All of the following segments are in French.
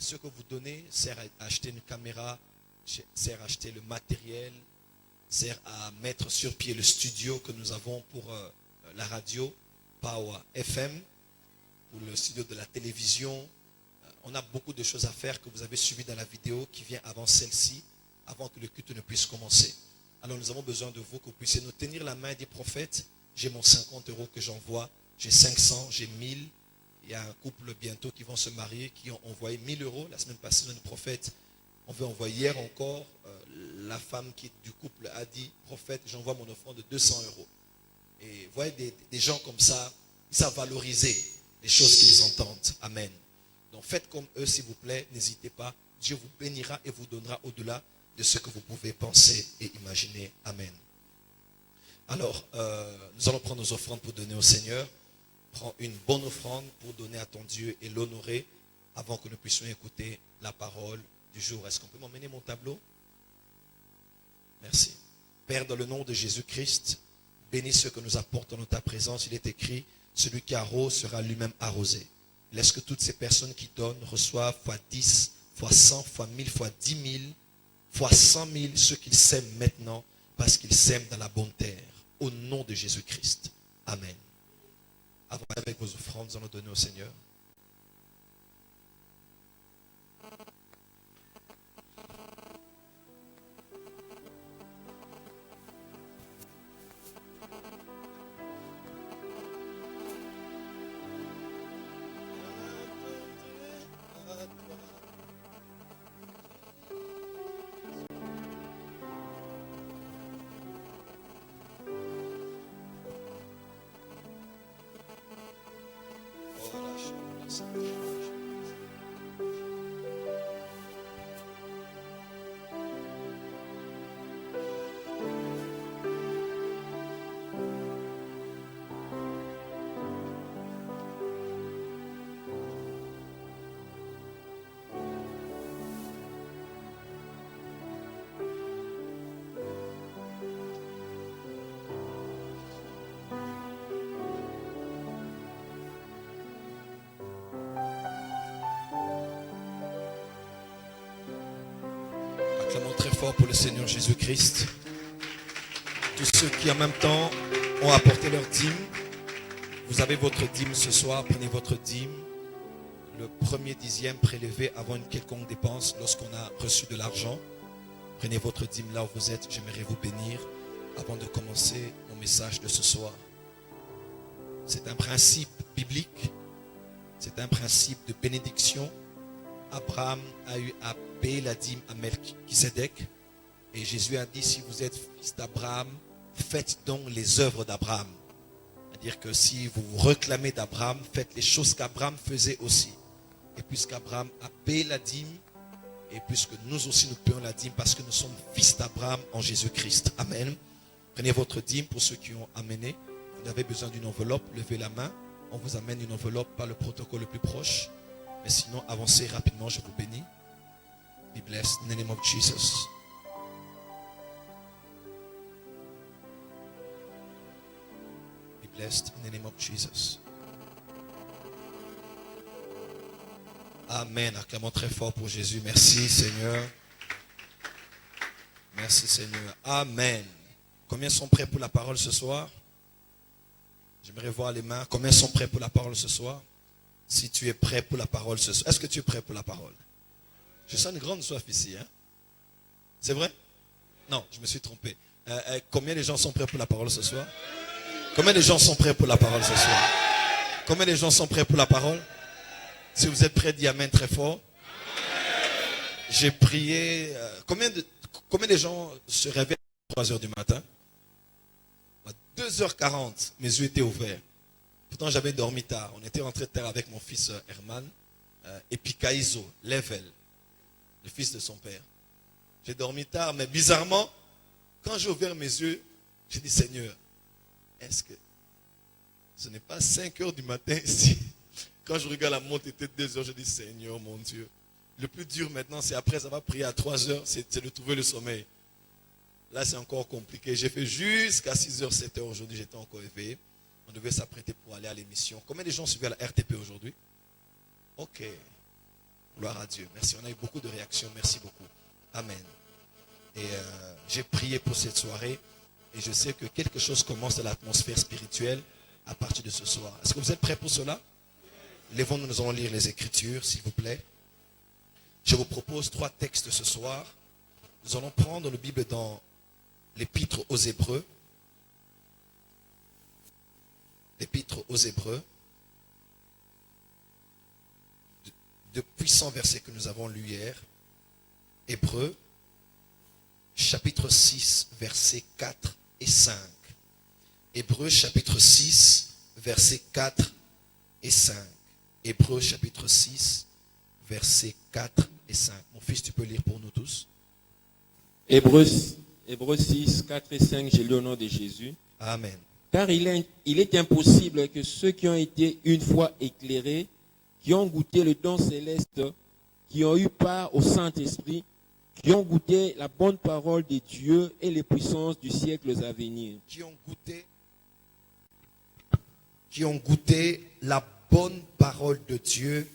ce que vous donnez sert à acheter une caméra, sert à acheter le matériel, sert à mettre sur pied le studio que nous avons pour la radio, Power FM, pour le studio de la télévision. On a beaucoup de choses à faire que vous avez suivies dans la vidéo qui vient avant celle-ci, avant que le culte ne puisse commencer. Alors nous avons besoin de vous, que vous puissiez nous tenir la main des prophètes. J'ai mon 50 € que j'envoie, j'ai 500, j'ai 1000. Il y a un couple bientôt qui vont se marier, qui ont envoyé 1000 €. La semaine passée, notre prophète, on veut envoyer hier encore. La femme qui est du couple a dit, prophète, j'envoie mon offrande de 200 €. Et vous voyez des gens comme ça, ils savent valoriser les choses qu'ils entendent. Amen. Donc faites comme eux, s'il vous plaît, n'hésitez pas. Dieu vous bénira et vous donnera au-delà de ce que vous pouvez penser et imaginer. Amen. Alors, nous allons prendre nos offrandes pour donner au Seigneur. Prends une bonne offrande pour donner à ton Dieu et l'honorer avant que nous puissions écouter la parole du jour. Est-ce qu'on peut m'emmener mon tableau? Merci. Père, dans le nom de Jésus-Christ, bénis ce que nous apportons dans ta présence. Il est écrit, celui qui arrose sera lui-même arrosé. Laisse que toutes ces personnes qui donnent reçoivent fois 10, fois 100, fois 1000, fois 10 000, fois 100 000 ce qu'ils sèment maintenant parce qu'ils sèment dans la bonne terre. Au nom de Jésus-Christ. Amen. Avancez avec vos offrandes, nous allons donner au Seigneur. Acclamons très fort pour le Seigneur Jésus-Christ. Tous ceux qui en même temps ont apporté leur dîme, vous avez votre dîme ce soir, prenez votre dîme. Le premier dixième prélevé avant une quelconque dépense lorsqu'on a reçu de l'argent. Prenez votre dîme là où vous êtes, j'aimerais vous bénir avant de commencer mon message de ce soir. C'est un principe biblique, c'est un principe de bénédiction. Abraham a eu à payer la dîme à Melchisedec. Et Jésus a dit, si vous êtes fils d'Abraham, faites donc les œuvres d'Abraham. C'est-à-dire que si vous vous réclamez d'Abraham, faites les choses qu'Abraham faisait aussi. Et puisqu'Abraham a payé la dîme, et puisque nous aussi nous payons la dîme parce que nous sommes fils d'Abraham en Jésus-Christ. Amen. Prenez votre dîme pour ceux qui ont amené. Vous avez besoin d'une enveloppe, levez la main. On vous amène une enveloppe par le protocole le plus proche. Mais sinon, avancez rapidement, je vous bénis. Be blessed in the name of Jesus. Be blessed in the name of Jesus. Amen. Acclamons très fort pour Jésus. Merci Seigneur. Merci Seigneur. Amen. Combien sont prêts pour la parole ce soir? J'aimerais voir les mains. Combien sont prêts pour la parole ce soir? Si tu es prêt pour la parole ce soir. Est-ce que tu es prêt pour la parole? Je sens une grande soif ici. Hein? C'est vrai? Non, je me suis trompé. Combien de gens sont prêts pour la parole ce soir? Combien de gens sont prêts pour la parole ce soir? Combien de gens sont prêts pour la parole? Si vous êtes prêts, dis Amen très fort. J'ai prié. Combien de gens se réveillent à 3 h du matin? À 2h40, mes yeux étaient ouverts. Pourtant, j'avais dormi tard. On était rentré de terre avec mon fils Herman, Epikaizo, Level, le fils de son père. J'ai dormi tard, mais bizarrement, quand j'ai ouvert mes yeux, j'ai dit, Seigneur, est-ce que ce n'est pas 5 h du matin ici? Quand je regarde la montre, il était 2 h, je dis, Seigneur, mon Dieu. Le plus dur maintenant, c'est après avoir prié à 3 h, c'est de trouver le sommeil. Là, c'est encore compliqué. J'ai fait jusqu'à 6 h, 7 h aujourd'hui, j'étais encore éveillé. On devait s'apprêter pour aller à l'émission. Combien de gens suivaient la RTP aujourd'hui? Ok. Gloire à Dieu. Merci. On a eu beaucoup de réactions. Merci beaucoup. Amen. Et j'ai prié pour cette soirée. Et je sais que quelque chose commence dans l'atmosphère spirituelle à partir de ce soir. Est-ce que vous êtes prêts pour cela? Lèvons-nous, nous allons lire les Écritures, s'il vous plaît. Je vous propose 3 textes ce soir. Nous allons prendre la Bible dans l'Épître aux Hébreux. L'Épître aux Hébreux. De puissants versets que nous avons lus hier. Hébreux, chapitre 6, versets 4 et 5. Hébreux, chapitre 6, versets 4 et 5. Hébreux, chapitre 6, versets 4 et 5. Mon fils, tu peux lire pour nous tous. Hébreux 6, 4 et 5, j'ai lu au nom de Jésus. Amen. Car il est impossible que ceux qui ont été une fois éclairés, qui ont goûté le don céleste, qui ont eu part au Saint-Esprit, qui ont goûté la bonne parole de Dieu et les puissances du siècle à venir. Qui ont goûté la bonne parole de Dieu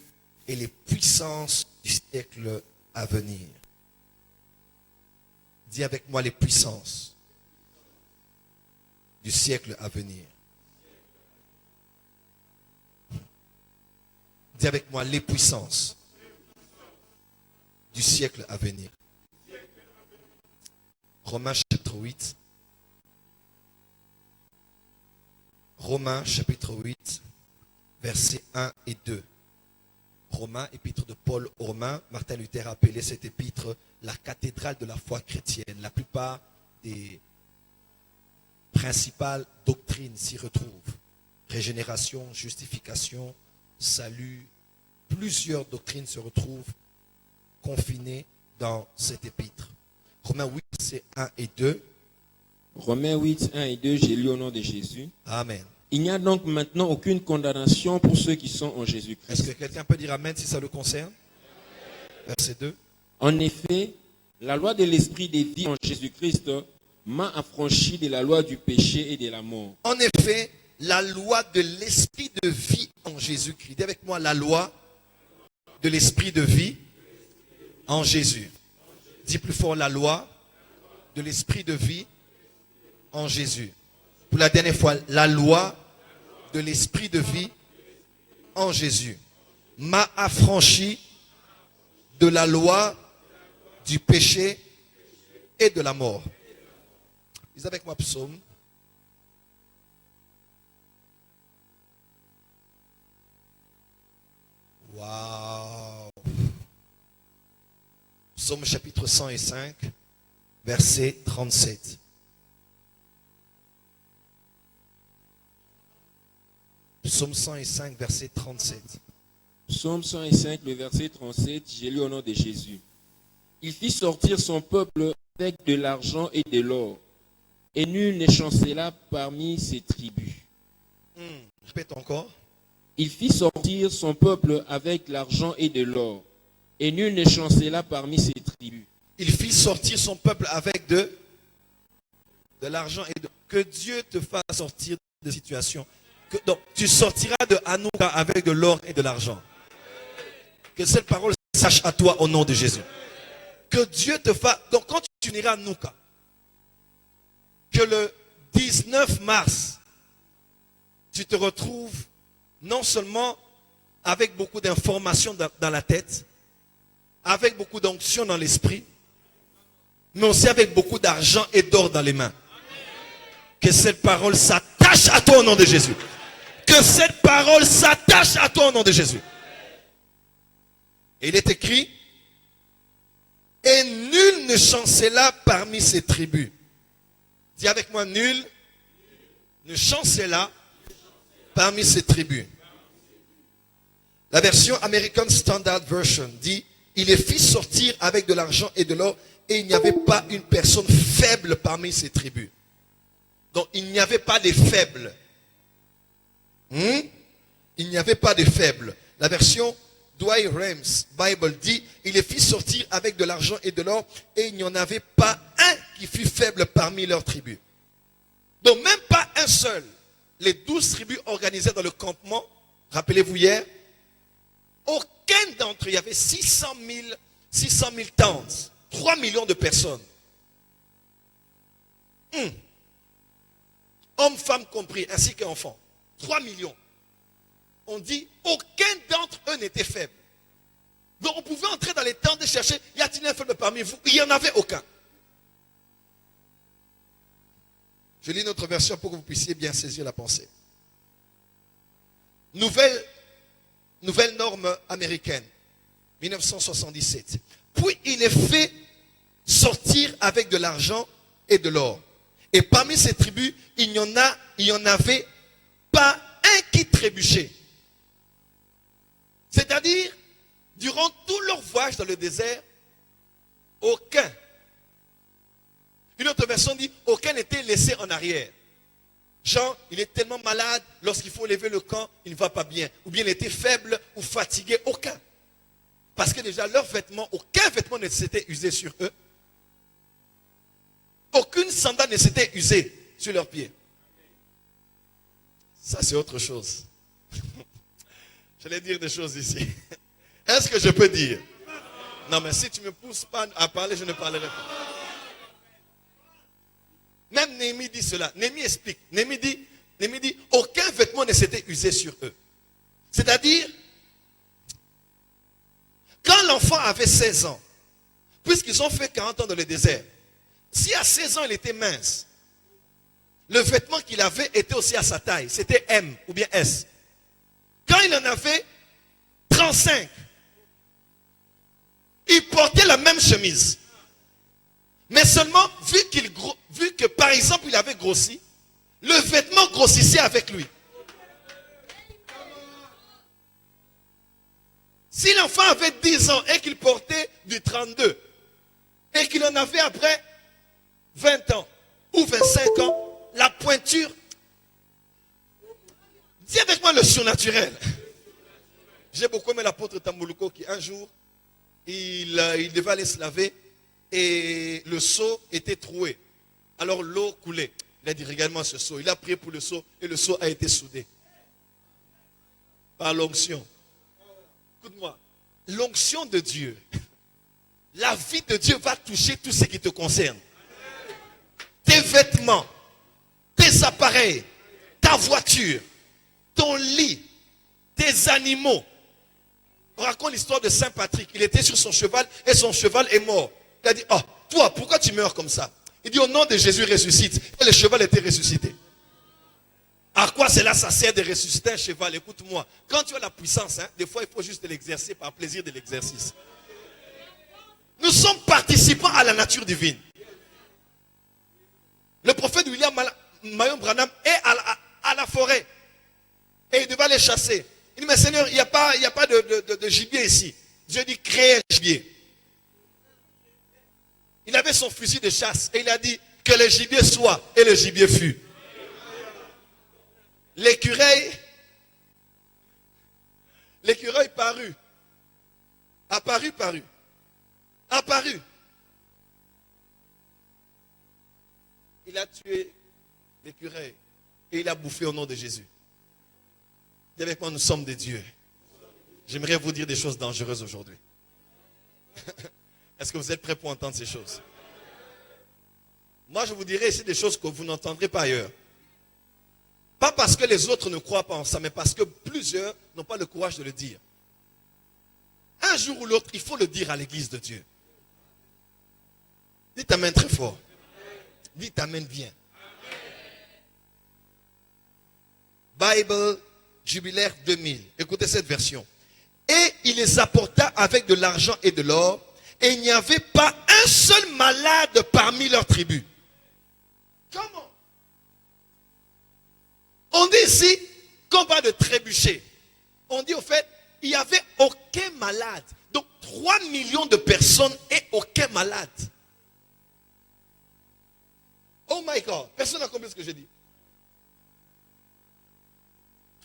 et les puissances du siècle à venir. Dis avec moi les puissances du siècle à venir. Dis avec moi les puissances du siècle à venir. Romains chapitre 8. Romains chapitre 8, versets 1 et 2. Romains, épître de Paul aux Romains. Martin Luther a appelé cette épître la cathédrale de la foi chrétienne. La plupart des principales doctrines s'y retrouvent. Régénération, justification, salut. Plusieurs doctrines se retrouvent confinées dans cette épître. Romains 8, versets 1 et 2. Romains 8, 1 et 2, j'ai lu au nom de Jésus. Amen. Il n'y a donc maintenant aucune condamnation pour ceux qui sont en Est-ce Jésus-Christ. que quelqu'un peut dire Amen si ça le concerne? Verset 2. En effet, la loi de l'esprit de vie en Jésus-Christ m'a affranchi de la loi du péché et de la mort. En effet, la loi de l'esprit de vie en Jésus-Christ. Dis avec moi la loi de l'esprit de vie en Jésus. Dis plus fort la loi de l'esprit de vie en Jésus. Pour la dernière fois, la loi de l'esprit de vie en Jésus m'a affranchi de la loi du péché et de la mort. Dis avec moi psaume. Waouh. Psaume chapitre 105, verset 37. Psaume 105, verset 37. Psaume 105, le verset 37, j'ai lu au nom de Jésus. Il fit sortir son peuple avec de l'argent et de l'or, et nul ne chancela parmi ses tribus. Répète encore. Il fit sortir son peuple avec l'argent et de l'or, et nul ne chancela parmi ses tribus. Il fit sortir son peuple avec de l'argent et de... Que Dieu te fasse sortir de situation. Donc, tu sortiras de Hanouka avec de l'or et de l'argent. Que cette parole sache à toi au nom de Jésus. Que Dieu te fasse... Donc, quand tu iras à Hanouka, que le 19 mars, tu te retrouves non seulement avec beaucoup d'informations dans la tête, avec beaucoup d'onction dans l'esprit, mais aussi avec beaucoup d'argent et d'or dans les mains. Que cette parole s'attache à toi au nom de Jésus. Que cette parole s'attache à toi au nom de Jésus. Et il est écrit, et nul ne chancela parmi ses tribus. Dis avec moi, nul ne chancela parmi ses tribus. La version American Standard Version dit, il les fit sortir avec de l'argent et de l'or, et il n'y avait pas une personne faible parmi ses tribus. Donc il n'y avait pas de faibles. Il n'y avait pas de faibles. La version Dwight Rams Bible dit, il les fit sortir avec de l'argent et de l'or, et il n'y en avait pas un qui fut faible parmi leurs tribus. Donc même pas un seul. Les 12 tribus organisées dans le campement, rappelez-vous hier, aucun d'entre eux, il y avait 600 000 tentes, 3 millions de personnes. Hommes, femmes compris, ainsi qu'enfants. 3 millions. On dit, aucun d'entre eux n'était faible. Donc on pouvait entrer dans les tentes et chercher, y a-t-il un faible parmi vous? Il n'y en avait aucun. Je lis notre version pour que vous puissiez bien saisir la pensée. Nouvelle norme américaine, 1977. Puis il est fait sortir avec de l'argent et de l'or. Et parmi ces tribus, il n'y en avait pas un qui trébuchait. C'est-à-dire, durant tout leur voyage dans le désert, aucun. Une autre version dit, aucun n'était laissé en arrière. Jean, il est tellement malade, lorsqu'il faut lever le camp, il ne va pas bien. Ou bien il était faible ou fatigué, aucun. Parce que déjà, leurs vêtements, aucun vêtement ne s'était usé sur eux. Aucune sandale ne s'était usée sur leurs pieds. Ça, c'est autre chose. J'allais dire des choses ici. Est-ce que je peux dire? Non, mais si tu ne me pousses pas à parler, je ne parlerai pas. Même Néhémie dit cela. Néhémie explique. Néhémie dit, aucun vêtement ne s'était usé sur eux. C'est-à-dire, quand l'enfant avait 16 ans, puisqu'ils ont fait 40 ans dans le désert, si à 16 ans il était mince, le vêtement qu'il avait était aussi à sa taille. C'était M ou bien S. Quand il en avait 35, il portait la même chemise. Mais seulement, vu que par exemple il avait grossi, le vêtement grossissait avec lui. Si l'enfant avait 10 ans et qu'il portait du 32, et qu'il en avait après 20 ans ou 25 ans, la pointure, dis avec moi le surnaturel. J'ai beaucoup aimé l'apôtre Tamboulouko qui un jour, il devait aller se laver et le seau était troué. Alors l'eau coulait. Il a dit, regarde-moi ce seau. Il a prié pour le seau et le seau a été soudé. Par l'onction. Écoute-moi, l'onction de Dieu, la vie de Dieu va toucher tout ce qui te concerne. Tes vêtements, tes appareils, ta voiture, ton lit, tes animaux. On raconte l'histoire de Saint Patrick. Il était sur son cheval et son cheval est mort. Il a dit, oh, toi, pourquoi tu meurs comme ça? Il dit, au nom de Jésus, ressuscite. Et le cheval était ressuscité. À quoi cela ça sert de ressusciter un cheval? Écoute-moi, quand tu as la puissance, des fois il faut juste l'exercer par plaisir de l'exercice. Nous sommes participants à la nature divine. Le prophète William Marion Branham est à la forêt. Et il devait aller chasser. Il dit, mais Seigneur, il n'y a pas de gibier ici. Dieu dit, créez un gibier. Il avait son fusil de chasse et il a dit, que le gibier soit, et le gibier fut. L'écureuil parut. Apparut. Il a tué l'écureuil et il a bouffé au nom de Jésus. Et avec moi, nous sommes des dieux. J'aimerais vous dire des choses dangereuses aujourd'hui. Est-ce que vous êtes prêts pour entendre ces choses? Moi, je vous dirai ici des choses que vous n'entendrez pas ailleurs. Pas parce que les autres ne croient pas en ça, mais parce que plusieurs n'ont pas le courage de le dire. Un jour ou l'autre, il faut le dire à l'église de Dieu. Dites amen très fort. Dites amen bien. Bible Jubilaire 2000. Écoutez cette version. Et il les apporta avec de l'argent et de l'or, et il n'y avait pas un seul malade parmi leurs tribus. Comment? On dit ici qu'on parle de trébucher. On dit au fait, il n'y avait aucun malade. Donc 3 millions de personnes et aucun malade. Oh my God, personne n'a compris ce que j'ai dit.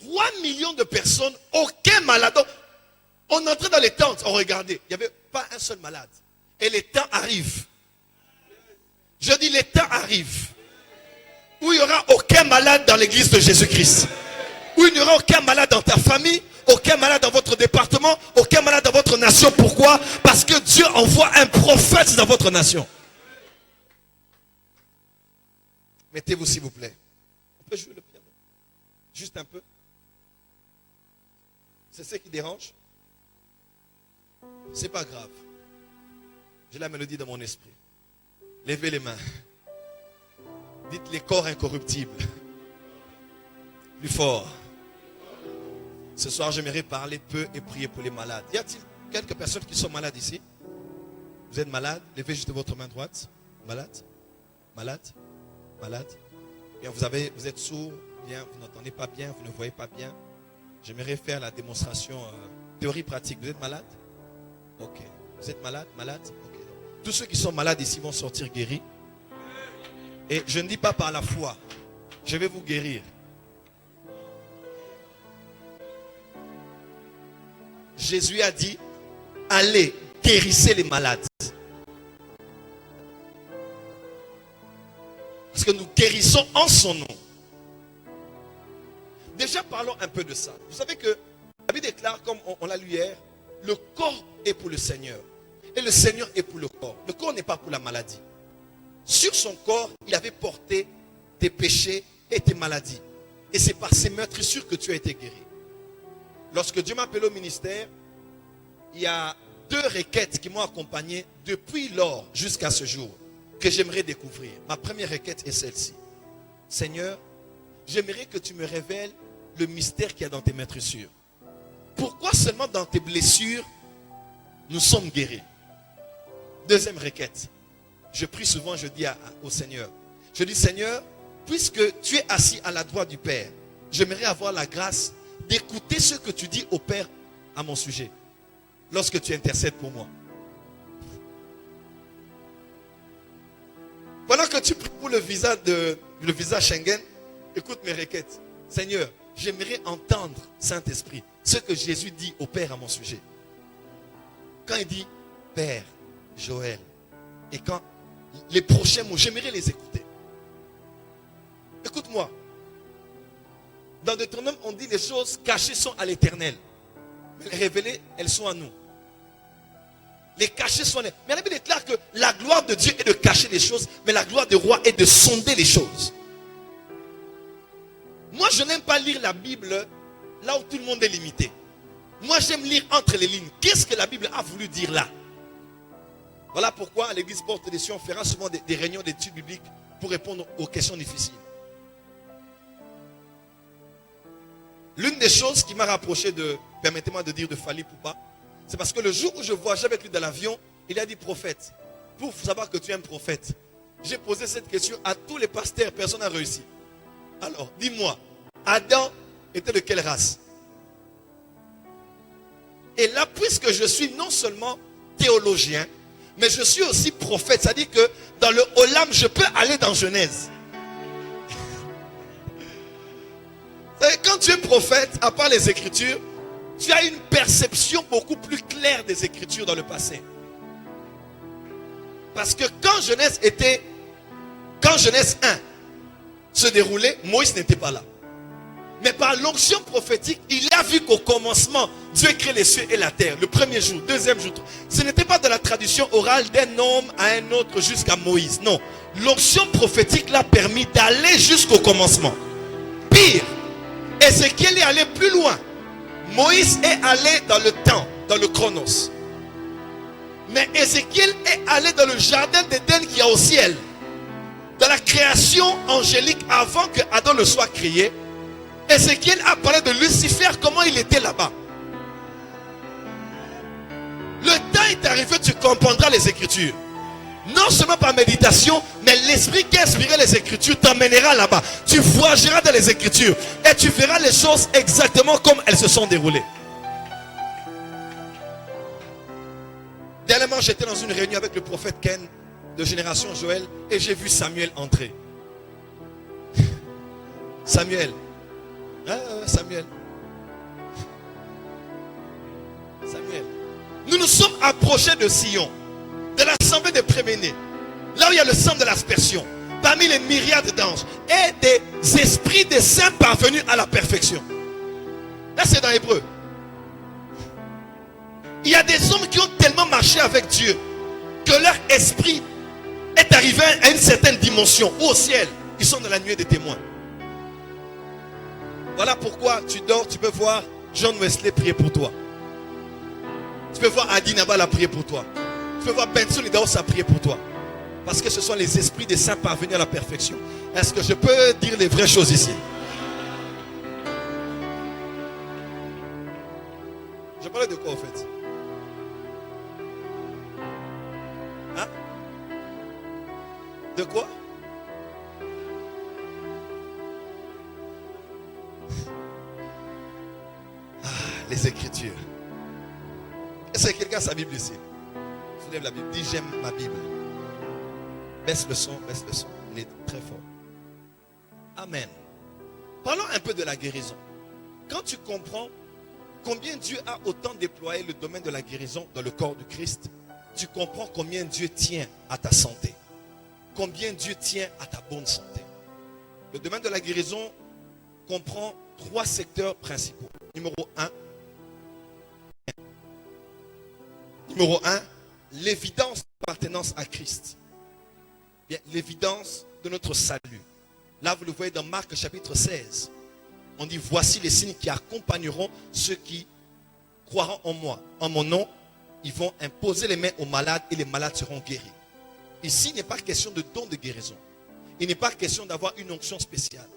3 millions de personnes, aucun malade. Donc, on entrait dans les tentes, on regardait. Il n'y avait pas un seul malade. Et les temps arrivent. Je dis les temps arrivent. Où il n'y aura aucun malade dans l'église de Jésus-Christ. Où il n'y aura aucun malade dans ta famille, aucun malade dans votre département, aucun malade dans votre nation. Pourquoi? Parce que Dieu envoie un prophète dans votre nation. Mettez-vous s'il vous plaît. On peut jouer le piano? Juste un peu. C'est ce qui dérange? C'est pas grave. J'ai la mélodie dans mon esprit. Levez les mains. Dites les corps incorruptibles. Plus fort. Ce soir, j'aimerais parler peu et prier pour les malades. Y a-t-il quelques personnes qui sont malades ici? Vous êtes malade? Levez juste votre main droite. Malade? Malade? Malade? Bien, vous êtes sourd, bien, vous n'entendez pas bien, vous ne voyez pas bien. J'aimerais faire la démonstration théorie pratique. Vous êtes malade? Ok. Vous êtes malade? Malade? Ok. Tous ceux qui sont malades ici vont sortir guéris. Et je ne dis pas par la foi. Je vais vous guérir. Jésus a dit, allez, guérissez les malades. Parce que nous guérissons en son nom. Déjà, parlons un peu de ça. Vous savez que la Bible déclare, comme on l'a lu hier, le corps est pour le Seigneur. Et le Seigneur est pour le corps. Le corps n'est pas pour la maladie. Sur son corps, il avait porté tes péchés et tes maladies. Et c'est par ces meurtrissures que tu as été guéri. Lorsque Dieu m'a appelé au ministère, il y a 2 requêtes qui m'ont accompagné depuis lors jusqu'à ce jour, que j'aimerais découvrir. Ma première requête est celle-ci. Seigneur, j'aimerais que tu me révèles le mystère qu'il y a dans tes meurtrissures. Pourquoi seulement dans tes blessures, nous sommes guéris? Deuxième requête. Je prie souvent, je dis au Seigneur. Je dis, Seigneur, puisque tu es assis à la droite du Père, j'aimerais avoir la grâce d'écouter ce que tu dis au Père à mon sujet. Lorsque tu intercèdes pour moi. Pendant que tu pries pour le visa Schengen, écoute mes requêtes. Seigneur, j'aimerais entendre, Saint-Esprit, ce que Jésus dit au Père à mon sujet. Quand il dit Père, Joël, et quand les prochains mots, j'aimerais les écouter. Écoute-moi. Dans Deutéronome, on dit les choses cachées sont à l'Éternel. Mais les révélées, elles sont à nous. Les cachés sont à nous. Mais la Bible déclare que la gloire de Dieu est de cacher les choses, mais la gloire du roi est de sonder les choses. Moi, je n'aime pas lire la Bible là où tout le monde est limité. Moi, j'aime lire entre les lignes. Qu'est-ce que la Bible a voulu dire là? Voilà pourquoi à l'église Porte des Sions, on fera souvent des réunions d'études bibliques pour répondre aux questions difficiles. L'une des choses qui m'a rapproché de, permettez-moi de dire, de Fali Poupa, c'est parce que le jour où je voyageais avec lui dans l'avion, il a dit prophète. Pour savoir que tu es un prophète, j'ai posé cette question à tous les pasteurs, personne n'a réussi. Alors, dis-moi, Adam était de quelle race? Et là, puisque je suis non seulement théologien, mais je suis aussi prophète, c'est-à-dire que dans le Olam, je peux aller dans Genèse. Quand tu es prophète, à part les Écritures, tu as une perception beaucoup plus claire des Écritures dans le passé. Parce que quand Genèse 1 se déroulait, Moïse n'était pas là. Mais par l'onction prophétique, il a vu qu'au commencement, Dieu crée les cieux et la terre. Le premier jour, deuxième jour. Ce n'était pas de la tradition orale d'un homme à un autre jusqu'à Moïse. Non. L'onction prophétique l'a permis d'aller jusqu'au commencement. Pire, Ézéchiel est allé plus loin. Moïse est allé dans le temps, dans le chronos. Mais Ézéchiel est allé dans le jardin d'Éden qui est au ciel. Dans la création angélique avant que Adam ne soit créé. Ézéchiel a parlé de Lucifer, comment il était là-bas. Le temps est arrivé, tu comprendras les Écritures. Non seulement par méditation, mais l'esprit qui a inspiré les Écritures t'emmènera là-bas. Tu voyageras dans les Écritures et tu verras les choses exactement comme elles se sont déroulées. Dernièrement, j'étais dans une réunion avec le prophète Ken de Génération Joël et j'ai vu Samuel entrer. Samuel. Samuel. Nous nous sommes approchés de Sion, de l'assemblée des préménés, là où il y a le sang de l'aspersion, parmi les myriades d'anges et des esprits des saints parvenus à la perfection. Là c'est dans Hébreu. Il y a des hommes qui ont tellement marché avec Dieu que leur esprit est arrivé à une certaine dimension. Au ciel, ils sont dans la nuée des témoins. Voilà pourquoi tu dors, tu peux voir John Wesley prier pour toi. Tu peux voir Adi Nabal prier pour toi. Tu peux voir Benson Idaos prier pour toi. Parce que ce sont les esprits des saints parvenus à la perfection. Est-ce que je peux dire les vraies choses ici? Je parlais de quoi en fait? Hein? De quoi? Ah, les Écritures. Est-ce que quelqu'un a sa Bible ici? Soulève la Bible. Dis j'aime ma Bible. Baisse le son, baisse le son. Il est très fort. Amen. Parlons un peu de la guérison. Quand tu comprends combien Dieu a autant déployé le domaine de la guérison dans le corps du Christ, tu comprends combien Dieu tient à ta santé. Combien Dieu tient à ta bonne santé. Le domaine de la guérison comprend 3 secteurs principaux. Numéro 1, l'évidence d'appartenance à Christ. Bien, l'évidence de notre salut. Là, vous le voyez dans Marc chapitre 16. On dit, voici les signes qui accompagneront ceux qui croiront en moi. En mon nom, ils vont imposer les mains aux malades et les malades seront guéris. Ici, il n'est pas question de don de guérison. Il n'est pas question d'avoir une onction spéciale.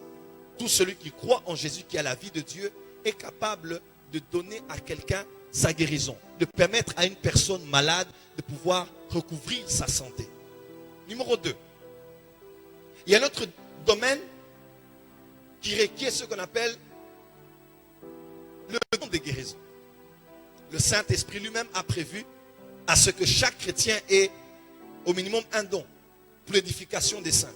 Tout celui qui croit en Jésus, qui a la vie de Dieu, est capable de donner à quelqu'un sa guérison, de permettre à une personne malade de pouvoir recouvrir sa santé. Numéro 2, il y a un autre domaine qui requiert ce qu'on appelle le don de guérison. Le Saint-Esprit lui-même a prévu à ce que chaque chrétien ait au minimum un don pour l'édification des saints.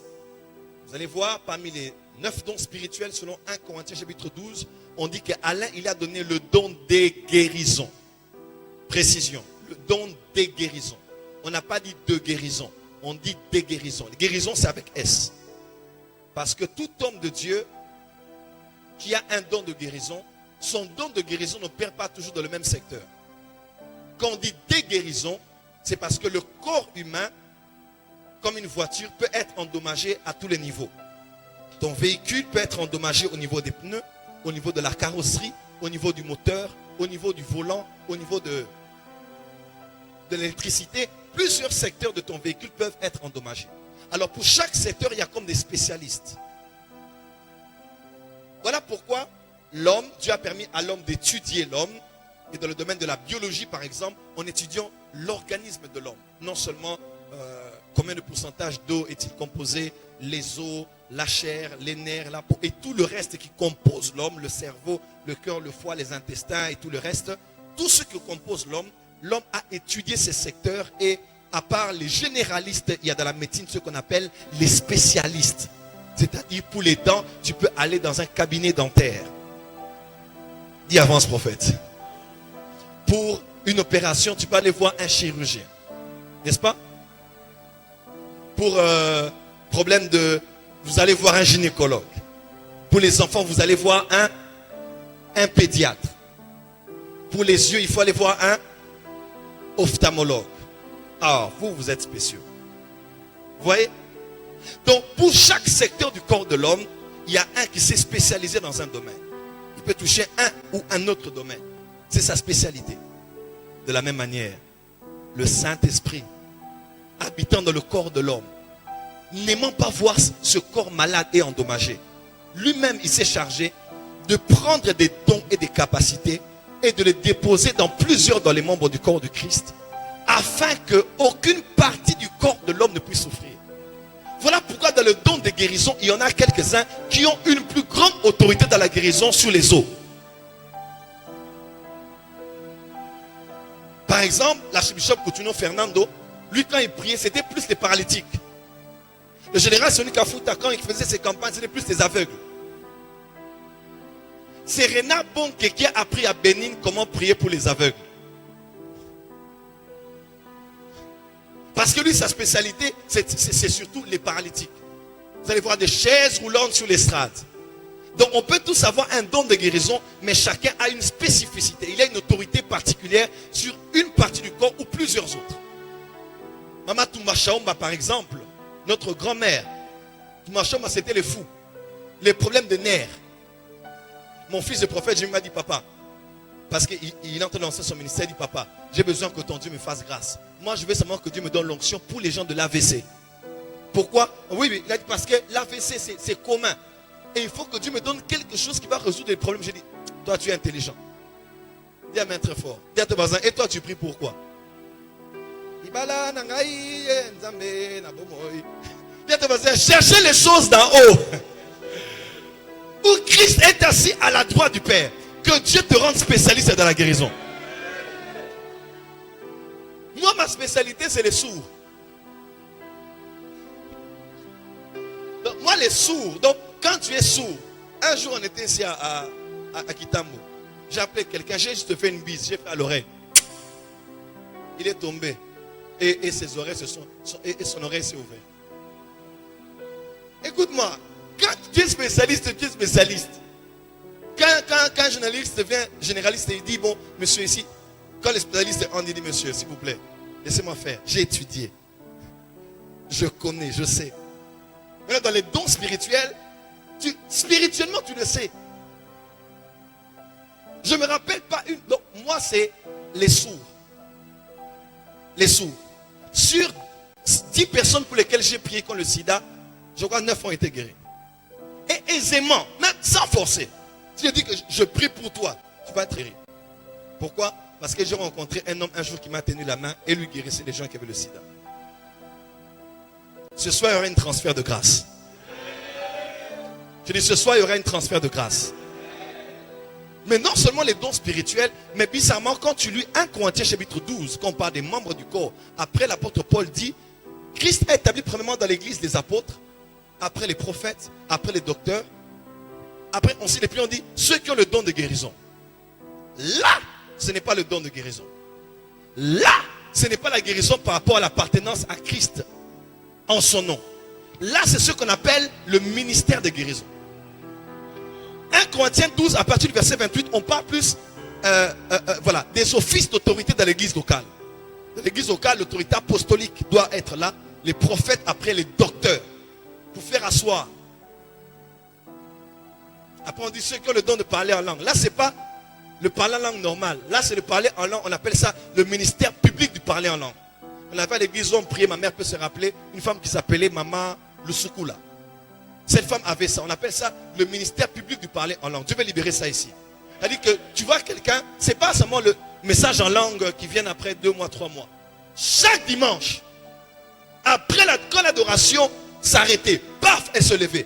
Vous allez voir, parmi les 9 dons spirituels, selon 1 Corinthiens chapitre 12, on dit qu'Alain, il a donné le don des guérisons. Précision, le don des guérisons. On n'a pas dit de guérison, on dit des guérisons. Les guérisons, c'est avec S. Parce que tout homme de Dieu qui a un don de guérison, son don de guérison ne perd pas toujours dans le même secteur. Quand on dit des guérisons, c'est parce que le corps humain, comme une voiture, peut être endommagé à tous les niveaux. Ton véhicule peut être endommagé au niveau des pneus, au niveau de la carrosserie, au niveau du moteur, au niveau du volant, au niveau de l'électricité. Plusieurs secteurs de ton véhicule peuvent être endommagés. Alors pour chaque secteur, il y a comme des spécialistes. Voilà pourquoi l'homme, Dieu a permis à l'homme d'étudier l'homme. Et dans le domaine de la biologie, par exemple, en étudiant l'organisme de l'homme. Non seulement combien de pourcentage d'eau est-il composé, les os, la chair, les nerfs, la peau et tout le reste qui compose l'homme, le cerveau, le cœur, le foie, les intestins et tout le reste. Tout ce qui compose l'homme, l'homme a étudié ces secteurs et à part les généralistes, il y a dans la médecine ce qu'on appelle les spécialistes. C'est-à-dire pour les dents, tu peux aller dans un cabinet dentaire. Dis avance prophète. Pour une opération, tu peux aller voir un chirurgien. N'est-ce pas? Pour problème de... Vous allez voir un gynécologue. Pour les enfants, vous allez voir un pédiatre. Pour les yeux, il faut aller voir un ophtalmologue. Ah, vous êtes spéciaux. Vous voyez? Donc, pour chaque secteur du corps de l'homme, il y a un qui s'est spécialisé dans un domaine. Il peut toucher un ou un autre domaine. C'est sa spécialité. De la même manière, le Saint-Esprit, habitant dans le corps de l'homme, n'aimant pas voir ce corps malade et endommagé, lui-même, il s'est chargé de prendre des dons et des capacités et de les déposer dans les membres du corps du Christ, afin qu'aucune partie du corps de l'homme ne puisse souffrir. Voilà pourquoi dans le don de guérison, il y en a quelques-uns qui ont une plus grande autorité dans la guérison sur les autres. Par exemple, l'archbishop Coutinho Fernando, lui quand il priait, c'était plus les paralytiques. Le général Sonic Afuta, quand il faisait ses campagnes, c'était plus les aveugles. C'est Renard Bonke qui a appris à Bénin comment prier pour les aveugles. Parce que lui, sa spécialité, c'est surtout les paralytiques. Vous allez voir des chaises roulantes sur l'estrade. Donc on peut tous avoir un don de guérison, mais chacun a une spécificité. Il a une autorité particulière sur une partie du corps ou plusieurs autres. Maman Toumba Chaomba, par exemple, notre grand-mère, Toumba Chaomba, c'était les fous, les problèmes de nerfs. Mon fils de prophète, Jésus m'a dit, papa, parce qu'il est en train de lancer son ministère, il dit, papa, j'ai besoin que ton Dieu me fasse grâce. Moi, je veux seulement que Dieu me donne l'onction pour les gens de l'AVC. Pourquoi? Oui, il a dit, parce que l'AVC, c'est commun. Et il faut que Dieu me donne quelque chose qui va résoudre les problèmes. J'ai dit, toi, tu es intelligent. Dis à main très fort. Dis à ton voisin, et toi, tu pries pourquoi? Dis à ton voisin, cherchez les choses d'en haut. Où Christ est assis à la droite du Père. Que Dieu te rende spécialiste dans la guérison. Moi, ma spécialité, c'est les sourds. Donc, moi, les sourds. Donc, quand tu es sourd, un jour, on était ici à Kitambo. J'ai appelé quelqu'un, j'ai juste fait une bise, j'ai fait à l'oreille. Il est tombé. Et ses oreilles et son oreille s'est ouverte. Écoute-moi, quand tu es spécialiste, tu es spécialiste. Quand un journaliste devient généraliste et il dit, bon, monsieur ici, quand le spécialiste est en, il dit, monsieur, s'il vous plaît, laissez-moi faire. J'ai étudié. Je connais, je sais. Maintenant, dans les dons spirituels, spirituellement, tu le sais. Je ne me rappelle pas une. Donc, moi, c'est les sourds. Les sourds. Sur 10 personnes pour lesquelles j'ai prié contre le sida, je crois 9 ont été guéris. Et aisément, même sans forcer. Si je dis que je prie pour toi, tu vas être guéri. Pourquoi? Parce que j'ai rencontré un homme un jour qui m'a tenu la main et lui guérissait les gens qui avaient le sida. Ce soir, il y aura un transfert de grâce. Je dis, ce soir, il y aura un transfert de grâce. Mais non seulement les dons spirituels, mais bizarrement, quand tu lis 1 Corinthiens chapitre 12, quand on parle des membres du corps, après l'apôtre Paul dit, Christ a établi premièrement dans l'église les apôtres, après les prophètes, après les docteurs, après ensuite on dit, ceux qui ont le don de guérison. Là, ce n'est pas le don de guérison. Là, ce n'est pas la guérison par rapport à l'appartenance à Christ en son nom. Là, c'est ce qu'on appelle le ministère de guérison. 1 Corinthiens 12, à partir du verset 28, on parle plus des offices d'autorité dans l'église locale. Dans l'église locale, l'autorité apostolique doit être là. Les prophètes, après les docteurs, pour faire asseoir. Après, on dit ceux qui ont le don de parler en langue. Là, ce n'est pas le parler en langue normale. Là, c'est le parler en langue. On appelle ça le ministère public du parler en langue. On avait à l'église, on priait, ma mère peut se rappeler, une femme qui s'appelait Maman Lusukula. Cette femme avait ça. On appelle ça le ministère public du parler en langue. Dieu veut libérer ça ici. C'est-à-dire que tu vois quelqu'un, ce n'est pas seulement le message en langue qui vient après 2 mois, 3 mois. Chaque dimanche, après quand l'adoration s'arrêtait, paf, elle se levait.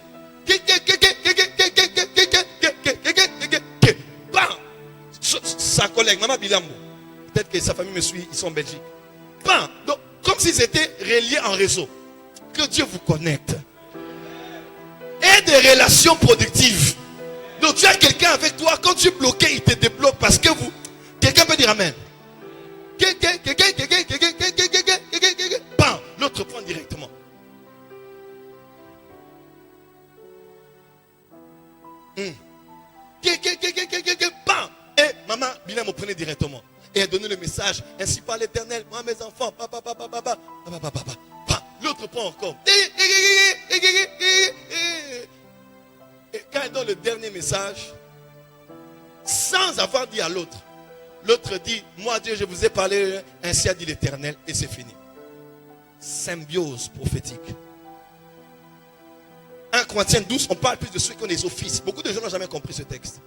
Bam! Sa collègue, Maman Bilambo, peut-être que sa famille me suit, ils sont en Belgique. Bam! Donc, comme s'ils étaient reliés en réseau. Que Dieu vous connecte. Et des relations productives. Donc tu as quelqu'un avec toi, quand tu es bloqué, il te débloque parce que vous... Quelqu'un peut dire Amen. Bam! L'autre prend directement. Bam! Et maman, Bilam me prenait directement. Et elle donnait le message. Ainsi par l'Éternel, moi mes enfants, l'autre prend encore. Et quand elle donne le dernier message, sans avoir dit à l'autre, l'autre dit, moi Dieu, je vous ai parlé, ainsi a dit l'Éternel, et c'est fini. Symbiose prophétique. 1 Corinthiens 12, on parle plus de ceux qui ont des offices. Beaucoup de gens n'ont jamais compris ce texte.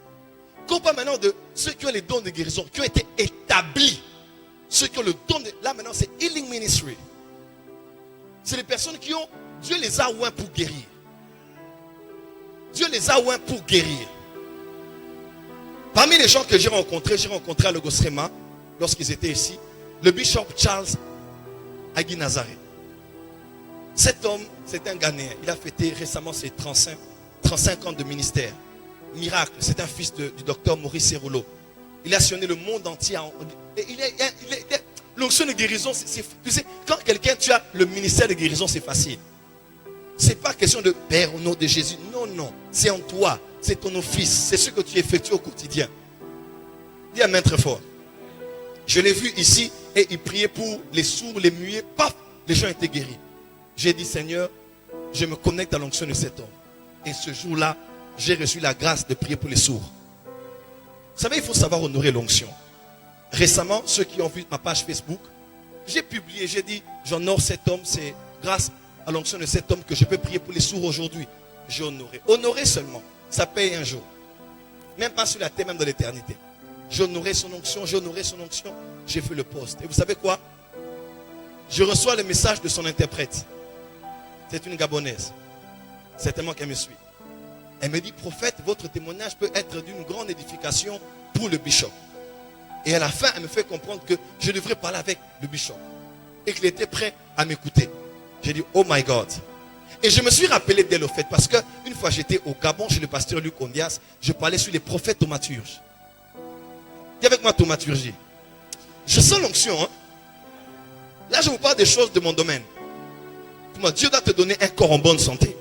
Qu'on parle maintenant de ceux qui ont les dons de guérison, qui ont été établis. Ceux qui ont le don de... Là maintenant, c'est Healing Ministry. C'est les personnes qui ont... Dieu les a oints pour guérir. Dieu les a oints pour guérir. Parmi les gens que j'ai rencontrés à Logos-Réma, lorsqu'ils étaient ici, le bishop Charles Agui Nazaré. Cet homme, c'est un Ghanéen. Il a fêté récemment ses 35 ans de ministère. Miracle, c'est un fils du docteur Maurice Serroulo. Il a sillonné le monde entier. L'onction de guérison, tu sais, quand quelqu'un, tu as le ministère de guérison, c'est facile. C'est pas question de Père au nom de Jésus. Non, non. C'est en toi. C'est ton office. C'est ce que tu effectues au quotidien. Dis amen très fort. Je l'ai vu ici et il priait pour les sourds, les muets. Paf, les gens étaient guéris. J'ai dit Seigneur, je me connecte à l'onction de cet homme. Et ce jour-là, j'ai reçu la grâce de prier pour les sourds. Vous savez, il faut savoir honorer l'onction. Récemment, ceux qui ont vu ma page Facebook, j'ai publié, j'ai dit, j'honore cet homme, c'est grâce à l'onction de cet homme que je peux prier pour les sourds aujourd'hui. J'ai honoré. Honorer seulement, ça paye un jour. Même pas sur la terre, même dans l'éternité. J'ai honoré son onction, j'ai fait le poste. Et vous savez quoi? Je reçois le message de son interprète. C'est une Gabonaise. Certainement qu'elle me suit. Elle me dit, prophète, votre témoignage peut être d'une grande édification pour le bishop. Et à la fin, elle me fait comprendre que je devrais parler avec le bishop. Et qu'il était prêt à m'écouter. J'ai dit, oh my God. Et je me suis rappelé d'elle au fait. Parce qu'une fois j'étais au Gabon chez le pasteur Luc Ondias, je parlais sur les prophètes thaumaturges. Dis avec moi thaumaturgie. Je sens l'onction. Hein? Là, je vous parle des choses de mon domaine. Dieu doit te donner un corps en bonne santé.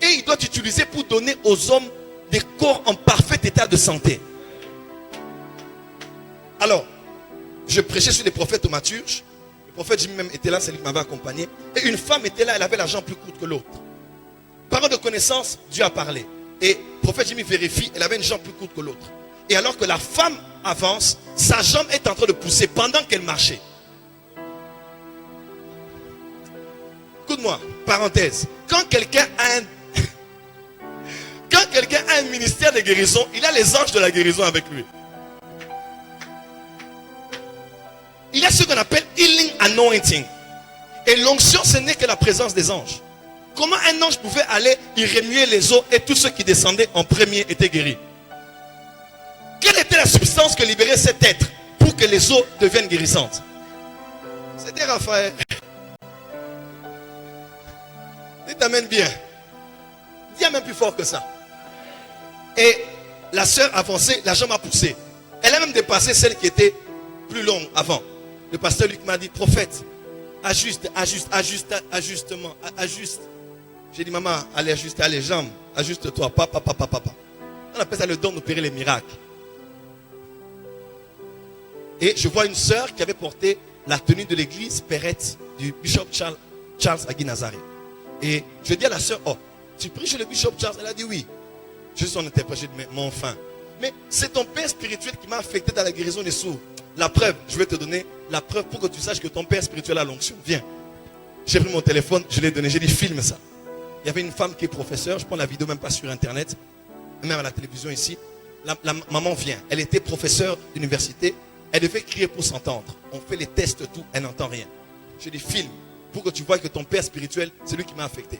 Et il doit t'utiliser pour donner aux hommes des corps en parfait état de santé. Alors, je prêchais sur les prophètes thaumaturges. Le prophète Jimmy même était là, c'est lui qui m'avait accompagné. Et une femme était là, elle avait la jambe plus courte que l'autre. Parole de connaissance, Dieu a parlé. Et le prophète Jimmy vérifie, elle avait une jambe plus courte que l'autre. Et alors que la femme avance, sa jambe est en train de pousser pendant qu'elle marchait. Écoute-moi, parenthèse. Quand quelqu'un a un ministère de guérison, il a les anges de la guérison avec lui. Il y a ce qu'on appelle healing anointing. Et l'onction, ce n'est que la présence des anges. Comment un ange pouvait aller, il remuait les eaux et tous ceux qui descendaient en premier étaient guéris? Quelle était la substance que libérait cet être pour que les eaux deviennent guérissantes? C'était Raphaël. Dis t'amène bien. Dis même plus fort que ça. Et la sœur avançait, la jambe a poussé. Elle a même dépassé celle qui était plus longue avant. Le pasteur Luc m'a dit, prophète, ajuste. J'ai dit, maman, allez ajuster les jambes. Ajuste-toi, papa. On appelle ça le don d'opérer les miracles. Et je vois une sœur qui avait porté la tenue de l'église Perrette du bishop Charles Agui Nazaré. Et je dis à la sœur, oh, tu pries chez le bishop Charles? Elle a dit oui. Je suis son interprète, j'ai dit, mais mon enfant. Mais c'est ton père spirituel qui m'a affecté dans la guérison des sourds. La preuve, je vais te donner la preuve pour que tu saches que ton père spirituel a l'onction. Viens. J'ai pris mon téléphone, je l'ai donné, j'ai dit filme ça. Il y avait une femme qui est professeure, je prends la vidéo même pas sur internet, même à la télévision ici. La maman vient, elle était professeure d'université, elle devait crier pour s'entendre. On fait les tests, tout, elle n'entend rien. Je dis filme pour que tu vois que ton père spirituel, c'est lui qui m'a affecté.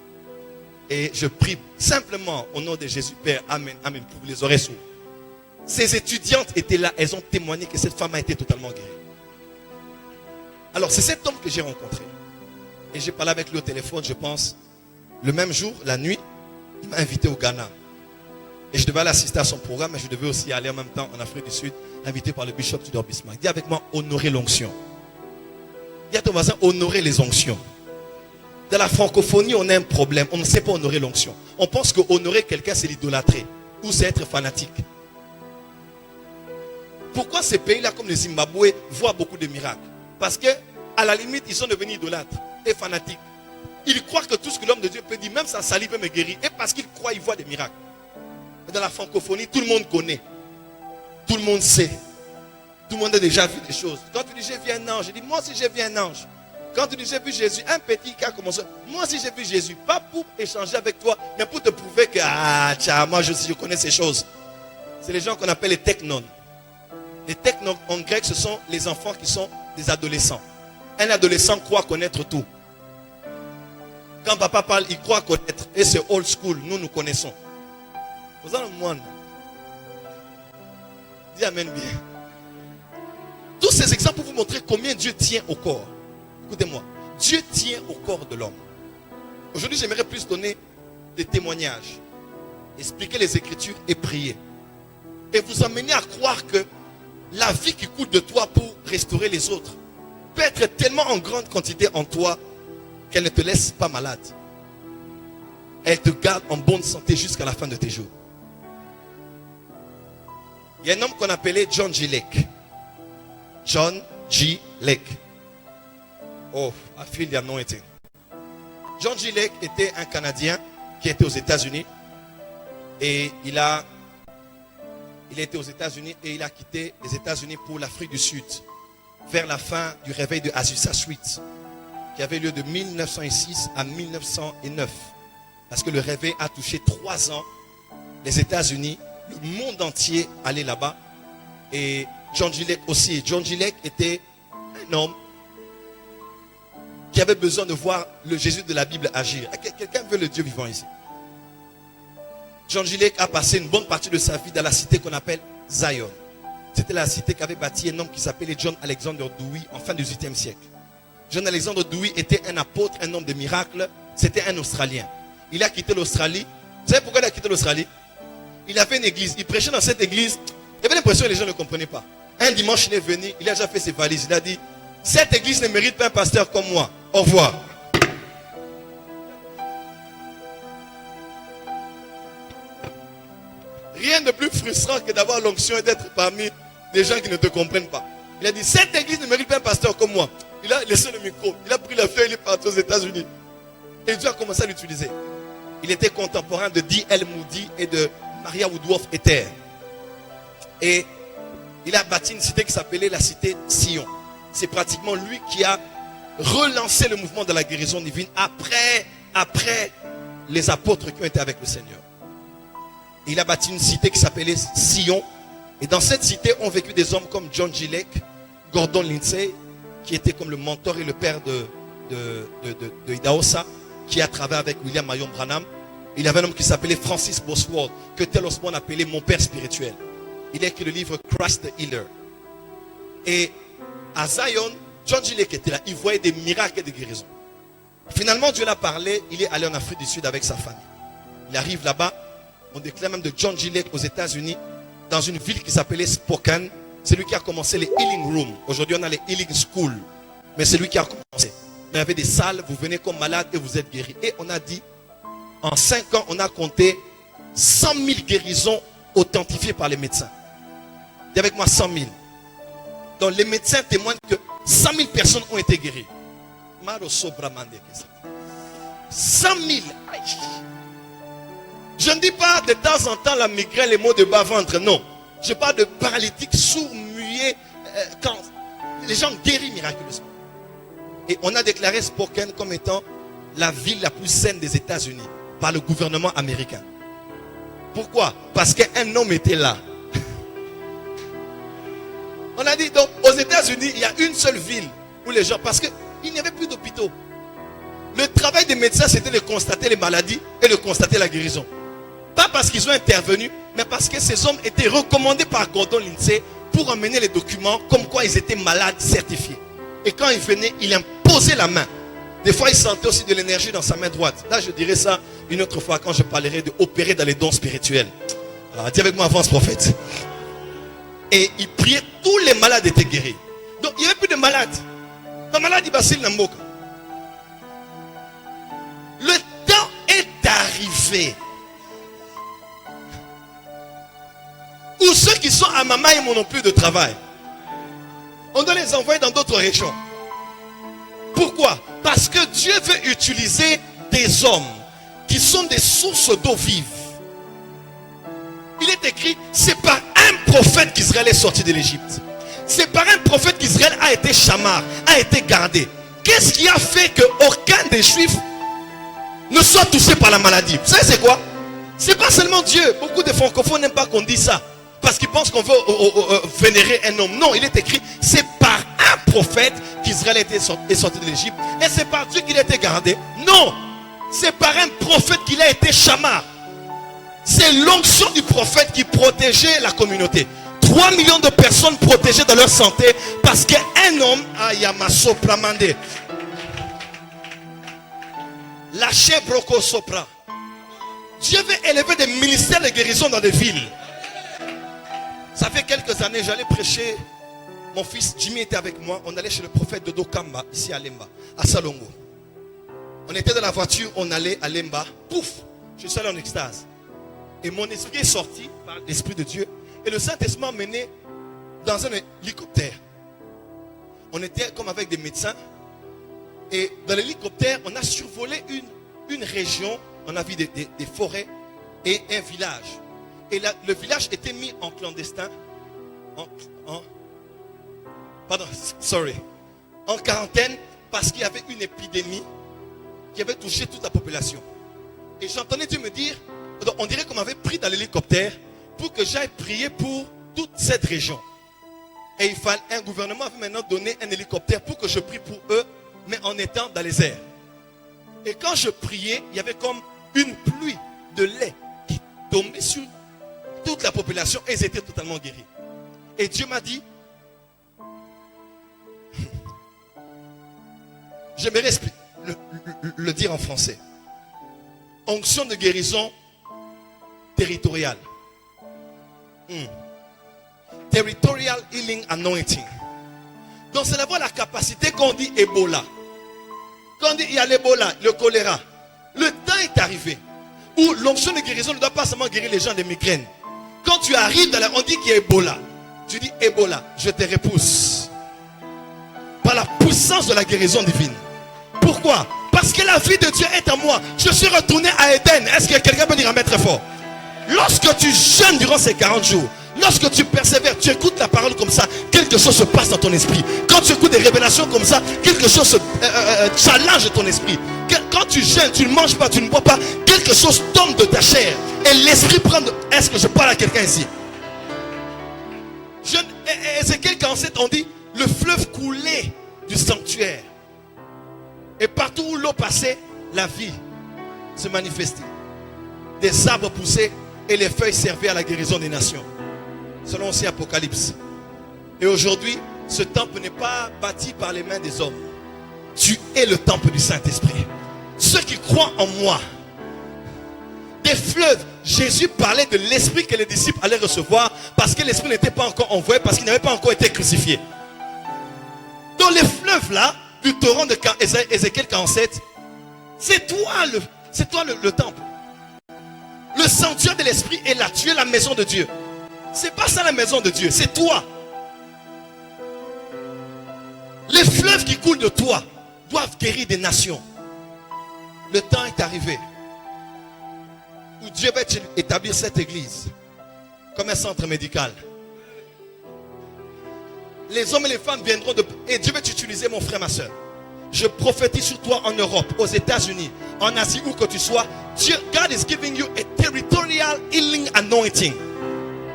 Et je prie simplement au nom de Jésus Père, amen, amen, pour les oreilles sourdes. Ces étudiantes étaient là, elles ont témoigné que cette femme a été totalement guérie. Alors c'est cet homme que j'ai rencontré. Et j'ai parlé avec lui au téléphone, je pense, le même jour, la nuit, il m'a invité au Ghana. Et je devais aller assister à son programme, mais je devais aussi aller en même temps en Afrique du Sud, invité par le bishop Tudor Bismarck. Dis avec moi, honorer l'onction. Dis à ton voisin, honorer les onctions. Dans la francophonie, on a un problème. On ne sait pas honorer l'onction. On pense que honorer quelqu'un, c'est l'idolâtrer. Ou c'est être fanatique. Pourquoi ces pays-là, comme le Zimbabwe, voient beaucoup de miracles? Parce que, à la limite, ils sont devenus idolâtres et fanatiques. Ils croient que tout ce que l'homme de Dieu peut dire, même sa salive peut me guérir. Et parce qu'ils croient, ils voient des miracles. Mais dans la francophonie, tout le monde connaît. Tout le monde sait. Tout le monde a déjà vu des choses. Quand tu dis j'ai vu un ange, je dis moi aussi j'ai vu un ange. Quand tu dis j'ai vu Jésus, un petit cas comme ça, moi aussi j'ai vu Jésus. Pas pour échanger avec toi, mais pour te prouver que moi je connais ces choses. C'est les gens qu'on appelle les technon. Les technon en grec, ce sont les enfants qui sont des adolescents. Un adolescent croit connaître tout. Quand papa parle, il croit connaître. Et c'est old school, nous connaissons. Vous avez le monde. Dis amen bien. Tous ces exemples pour vous montrer combien Dieu tient au corps. Écoutez-moi. Dieu tient au corps de l'homme. Aujourd'hui, j'aimerais plus donner des témoignages. Expliquer les Écritures et prier. Et vous amener à croire que la vie qui coule de toi pour restaurer les autres peut être tellement en grande quantité en toi qu'elle ne te laisse pas malade. Elle te garde en bonne santé jusqu'à la fin de tes jours. Il y a un homme qu'on appelait John G. Lake. John G. Lake. Oh, I feel the anointing. John G. Lake était un Canadien qui était aux États-Unis. Et il était aux États-Unis et il a quitté les États-Unis pour l'Afrique du Sud. Vers la fin du réveil de Azusa Street, qui avait lieu de 1906 à 1909. Parce que le réveil a touché 3 ans. Les États-Unis, le monde entier allait là-bas. Et John G. Lake aussi. John G. Lake était un homme qui avait besoin de voir le Jésus de la Bible agir. Quelqu'un veut le Dieu vivant ici? John G. Lake a passé une bonne partie de sa vie dans la cité qu'on appelle Zion. C'était la cité qu'avait bâti un homme qui s'appelait John Alexander Dewey en fin du 18e siècle. John Alexander Dewey était un apôtre, un homme de miracles. C'était un Australien. Il a quitté l'Australie. Vous savez pourquoi il a quitté l'Australie? Il avait une église. Il prêchait dans cette église. Il avait l'impression que les gens ne comprenaient pas. Un dimanche, il est venu. Il a déjà fait ses valises. Il a dit, cette église ne mérite pas un pasteur comme moi. Au revoir. Rien de plus frustrant que d'avoir l'onction et d'être parmi des gens qui ne te comprennent pas. Il a dit, cette église ne mérite pas un pasteur comme moi. Il a laissé le micro. Il a pris la feuille, il est parti aux États-Unis. Et Dieu a commencé à l'utiliser. Il était contemporain de D.L. Moody et de Maria Woodworth Ether. Et il a bâti une cité qui s'appelait la cité Sion. C'est pratiquement lui qui a relancé le mouvement de la guérison divine après les apôtres qui ont été avec le Seigneur. Il a bâti une cité qui s'appelait Sion. Et dans cette cité ont vécu des hommes comme John G. Lake, Gordon Lindsay, qui était comme le mentor et le père de Idahosa, qui a travaillé avec William Marion Branham. Il y avait un homme qui s'appelait Francis Bosworth, que Tel Osborne appelait mon père spirituel. Il a écrit le livre Christ the Healer. Et à Zion, John G. Lake était là. Il voyait des miracles et des guérisons. Finalement, Dieu l'a parlé. Il est allé en Afrique du Sud avec sa famille. Il arrive là-bas. On déclare même de John G. Lake aux États-Unis, dans une ville qui s'appelait Spokane. C'est lui qui a commencé les Healing Rooms. Aujourd'hui, on a les Healing Schools. Mais c'est lui qui a commencé. Il y avait des salles, vous venez comme malade et vous êtes guéri. Et on a dit, en 5 ans, on a compté 100 000 guérisons authentifiées par les médecins. Dis avec moi 100 000. Donc les médecins témoignent que 100 000 personnes ont été guéries. 100 000. Je ne dis pas de temps en temps la migraine, les maux de bas-ventre, non. Je parle de paralytiques, sourds, muets, quand les gens guéris miraculeusement. Et on a déclaré Spokane comme étant la ville la plus saine des États-Unis par le gouvernement américain. Pourquoi? Parce qu'un homme était là. On a dit donc aux États-Unis, il y a une seule ville où les gens, parce qu'il n'y avait plus d'hôpitaux. Le travail des médecins, c'était de constater les maladies et de constater la guérison. Pas parce qu'ils ont intervenu, mais parce que ces hommes étaient recommandés par Gordon Lindsay pour emmener les documents comme quoi ils étaient malades certifiés. Et quand ils venaient, il imposait la main. Des fois, il sentait aussi de l'énergie dans sa main droite. Là, je dirais ça une autre fois quand je parlerai d'opérer dans les dons spirituels. Alors, dis avec moi, avance, prophète. Et il priait, tous les malades étaient guéris. Donc, il n'y avait plus de malades. Le malade, il basile Namboka. Le temps est arrivé où ceux qui sont à Mamaï n'ont plus de travail. On doit les envoyer dans d'autres régions. Pourquoi? Parce que Dieu veut utiliser des hommes qui sont des sources d'eau vive. Il est écrit, c'est par un prophète qu'Israël est sorti de l'Égypte. C'est par un prophète qu'Israël a été chamar, a été gardé. Qu'est-ce qui a fait qu'aucun des Juifs ne soit touché par la maladie? Vous savez c'est quoi? C'est pas seulement Dieu. Beaucoup de francophones n'aiment pas qu'on dise ça. Parce qu'ils pensent qu'on veut vénérer un homme. Non, il est écrit, c'est par un prophète qu'Israël est sorti de l'Égypte. Et c'est par Dieu qu'il a été gardé. Non, c'est par un prophète qu'il a été chamar. C'est l'onction du prophète qui protégeait la communauté. 3 millions de personnes protégées dans leur santé parce qu'un homme, Ayamaso Pramande, lâché Broco Sopra. Dieu veut élever des ministères de guérison dans des villes. Ça fait quelques années, j'allais prêcher. Mon fils Jimmy était avec moi. On allait chez le prophète Dodo Kamba, ici à Lemba, à Salongo. On était dans la voiture, on allait à Lemba. Pouf, Je suis allé en extase. Et mon esprit est sorti par l'Esprit de Dieu. Et le Saint-Esprit m'a mené dans un hélicoptère. On était comme avec des médecins. Et dans l'hélicoptère, on a survolé une région. On a vu des forêts et un village. Et le village était mis en clandestin. En quarantaine, parce qu'il y avait une épidémie qui avait touché toute la population. Et j'entendais Dieu me dire, on dirait qu'on m'avait pris dans l'hélicoptère pour que j'aille prier pour toute cette région. Et un gouvernement avait maintenant donné un hélicoptère pour que je prie pour eux, mais en étant dans les airs. Et quand je priais, il y avait comme une pluie de lait qui tombait sur toute la population et ils étaient totalement guéris. Et Dieu m'a dit, j'aimerais le dire en français. Onction de guérison territoriale. Territorial Healing Anointing. Donc c'est d'avoir la capacité qu'on dit Ebola. Quand on dit il y a l'Ebola, le choléra. Le temps est arrivé où l'onction de guérison ne doit pas seulement guérir les gens des migraines. Quand tu arrives on dit qu'il y a Ebola. Tu dis Ebola, je te repousse. Par la puissance de la guérison divine. Pourquoi? Parce que la vie de Dieu est en moi. Je suis retourné à Éden. Est-ce que quelqu'un peut dire un très fort? Lorsque tu jeûnes durant ces 40 jours, lorsque tu persévères, tu écoutes la parole comme ça, quelque chose se passe dans ton esprit. Quand tu écoutes des révélations comme ça, quelque chose se challenge ton esprit. Quand tu jeûnes, tu ne manges pas, tu ne bois pas, quelque chose tombe de ta chair. Et l'esprit prend de... Est-ce que je parle à quelqu'un ici? Ézéchiel 47, on dit, le fleuve coulait du sanctuaire. Et partout où l'eau passait, la vie se manifestait. Des arbres poussaient et les feuilles servaient à la guérison des nations. Selon aussi Apocalypse. Et aujourd'hui, ce temple n'est pas bâti par les mains des hommes. Tu es le temple du Saint-Esprit. Ceux qui croient en moi, des fleuves. Jésus parlait de l'esprit que les disciples allaient recevoir parce que l'esprit n'était pas encore envoyé, parce qu'il n'avait pas encore été crucifié. Dans les fleuves là, du torrent de Ézéchiel 47, c'est toi le temple. Le sanctuaire de l'esprit est là. Tu es la maison de Dieu. C'est pas ça la maison de Dieu, c'est toi. Les fleuves qui coulent de toi doivent guérir des nations. Le temps est arrivé où Dieu va établir cette église comme un centre médical. Les hommes et les femmes viendront et Dieu va t'utiliser, mon frère, ma soeur. Je prophétise sur toi en Europe, aux États-Unis, en Asie, où que tu sois. God is giving you a territorial healing anointing.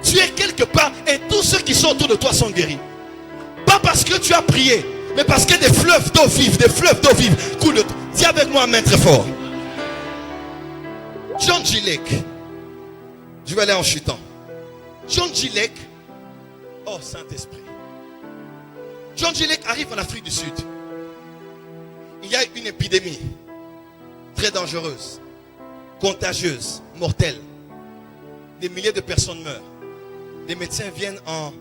Tu es quelque part et tous ceux qui sont autour de toi sont guéris. Pas parce que tu as prié, mais parce que des fleuves d'eau vive coulent de toi. Dis avec moi, main très fort. John G. Lake. Je vais aller en chutant. John G. Lake. Oh, Saint-Esprit. John G. Lake arrive en Afrique du Sud. Il y a une épidémie très dangereuse, contagieuse, mortelle. Des milliers de personnes meurent. Des médecins viennent en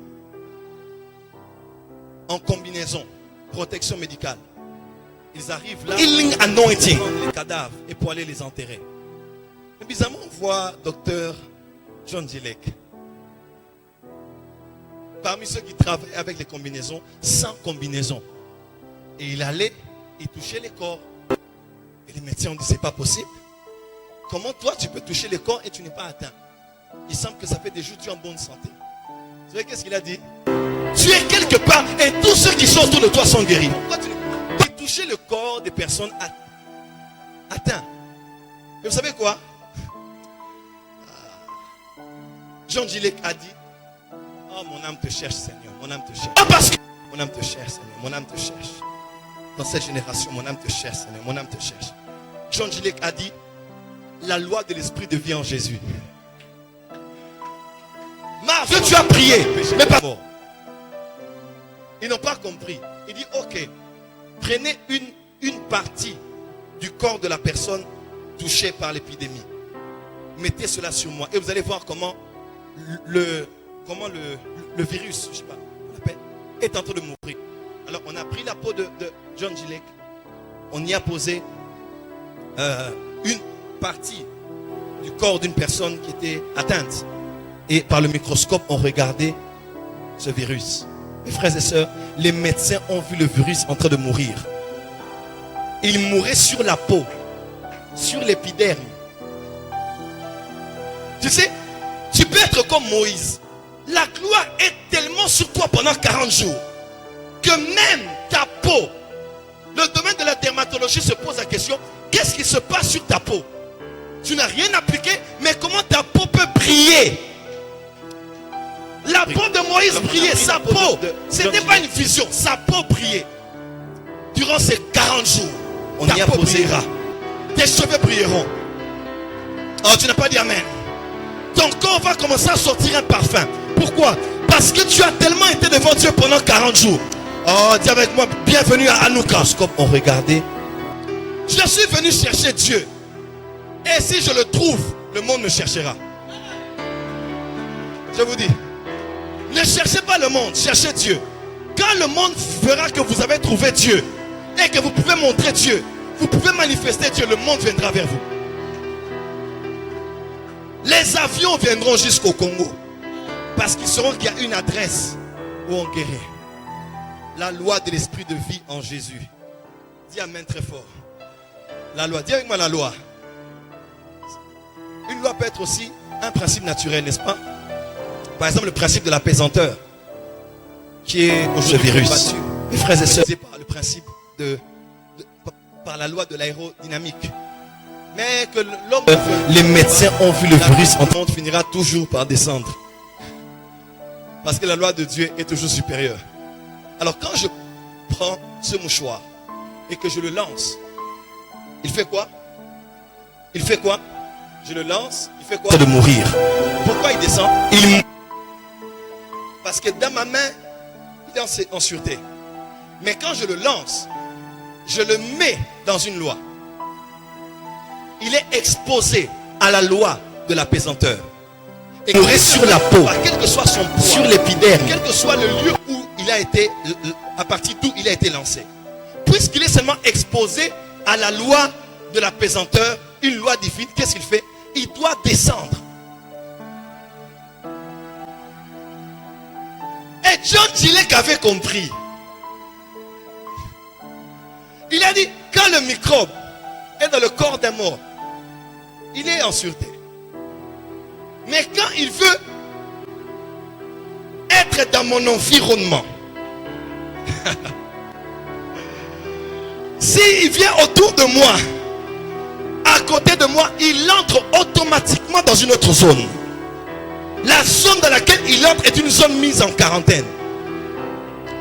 combinaison, protection médicale. Ils arrivent là, healing anointing, les cadavres et pour aller les enterrer. Mais bizarrement, on voit docteur John G. Lake. Parmi ceux qui travaillent avec les combinaisons, sans combinaison. Et il allait, il touchait les corps. Et les médecins ont dit, c'est pas possible. Comment toi tu peux toucher les corps et tu n'es pas atteint? Il semble que ça fait des jours que tu es en bonne santé. Vous savez qu'est-ce qu'il a dit? Tu es quelque part et tous ceux qui sont autour de toi sont guéris. Pourquoi tu n'es pas toucher le corps des personnes atteintes? Et vous savez quoi? John G. Lake a dit, oh, mon âme te cherche, Seigneur, mon âme te cherche. Ah, parce que mon âme te cherche, Seigneur, mon âme te cherche. Dans cette génération, mon âme te cherche, Seigneur, mon âme te cherche. John G. Lake a dit, la loi de l'esprit devient en Jésus. Que tu as prié, mais pas mort. Ils n'ont pas compris. Il dit, ok, prenez une partie du corps de la personne touchée par l'épidémie. Mettez cela sur moi et vous allez voir comment le virus, je sais pas, on l'appelle, est en train de mourir. Alors on a pris la peau de John G. Lake, on y a posé une partie du corps d'une personne qui était atteinte. Et par le microscope, on regardait ce virus. Mes frères et sœurs, les médecins ont vu le virus en train de mourir. Il mourait sur la peau, sur l'épiderme. Tu sais, tu peux être comme Moïse. La gloire est tellement sur toi pendant 40 jours que même ta peau, le domaine de la dermatologie se pose la question, qu'est-ce qui se passe sur ta peau? Tu n'as rien appliqué, mais comment ta peau peut briller? La peau de Moïse brillait, sa peau, ce n'était pas une vision, sa peau brillait. Durant ces 40 jours, on y brillera. Tes cheveux brilleront. Oh, tu n'as pas dit amen. Ton corps va commencer à sortir un parfum. Pourquoi? Parce que tu as tellement été devant Dieu pendant 40 jours. Oh, dis avec moi, bienvenue à Hanouka. Comme on regardait, je suis venu chercher Dieu. Et si je le trouve, le monde me cherchera. Je vous dis, ne cherchez pas le monde, cherchez Dieu. Quand le monde verra que vous avez trouvé Dieu et que vous pouvez montrer Dieu, vous pouvez manifester Dieu, le monde viendra vers vous. Les avions viendront jusqu'au Congo parce qu'ils sauront qu'il y a une adresse où on guérit. La loi de l'esprit de vie en Jésus. Dis amen très fort. La loi, dis avec moi la loi. Une loi peut être aussi un principe naturel, n'est-ce pas? Par exemple, le principe de la pesanteur, qui est aujourd'hui virus. Mes frères et sœurs, c'est pas le principe par la loi de l'aérodynamique. Mais que l'homme... Les médecins ont vu le virus, en monde finira toujours par descendre. Parce que la loi de Dieu est toujours supérieure. Alors quand je prends ce mouchoir et que je le lance, il fait quoi? Il fait quoi? Je le lance, il fait quoi? C'est de mourir. Pourquoi il descend? Parce que dans ma main, il est en sûreté. Mais quand je le lance, je le mets dans une loi. Il est exposé à la loi de la pesanteur. Et mourir sur la peau, quel que soit son poids, sur l'épiderme, quel que soit le lieu où il a été, à partir d'où il a été lancé. Puisqu'il est seulement exposé à la loi de la pesanteur, une loi divine, qu'est-ce qu'il fait? Il doit descendre. Et John Gillek avait compris. Il a dit, quand le microbe est dans le corps d'un mort, il est en sûreté. Mais quand il veut être dans mon environnement, s'il vient autour de moi, à côté de moi, il entre automatiquement dans une autre zone. La zone dans laquelle il entre est une zone mise en quarantaine.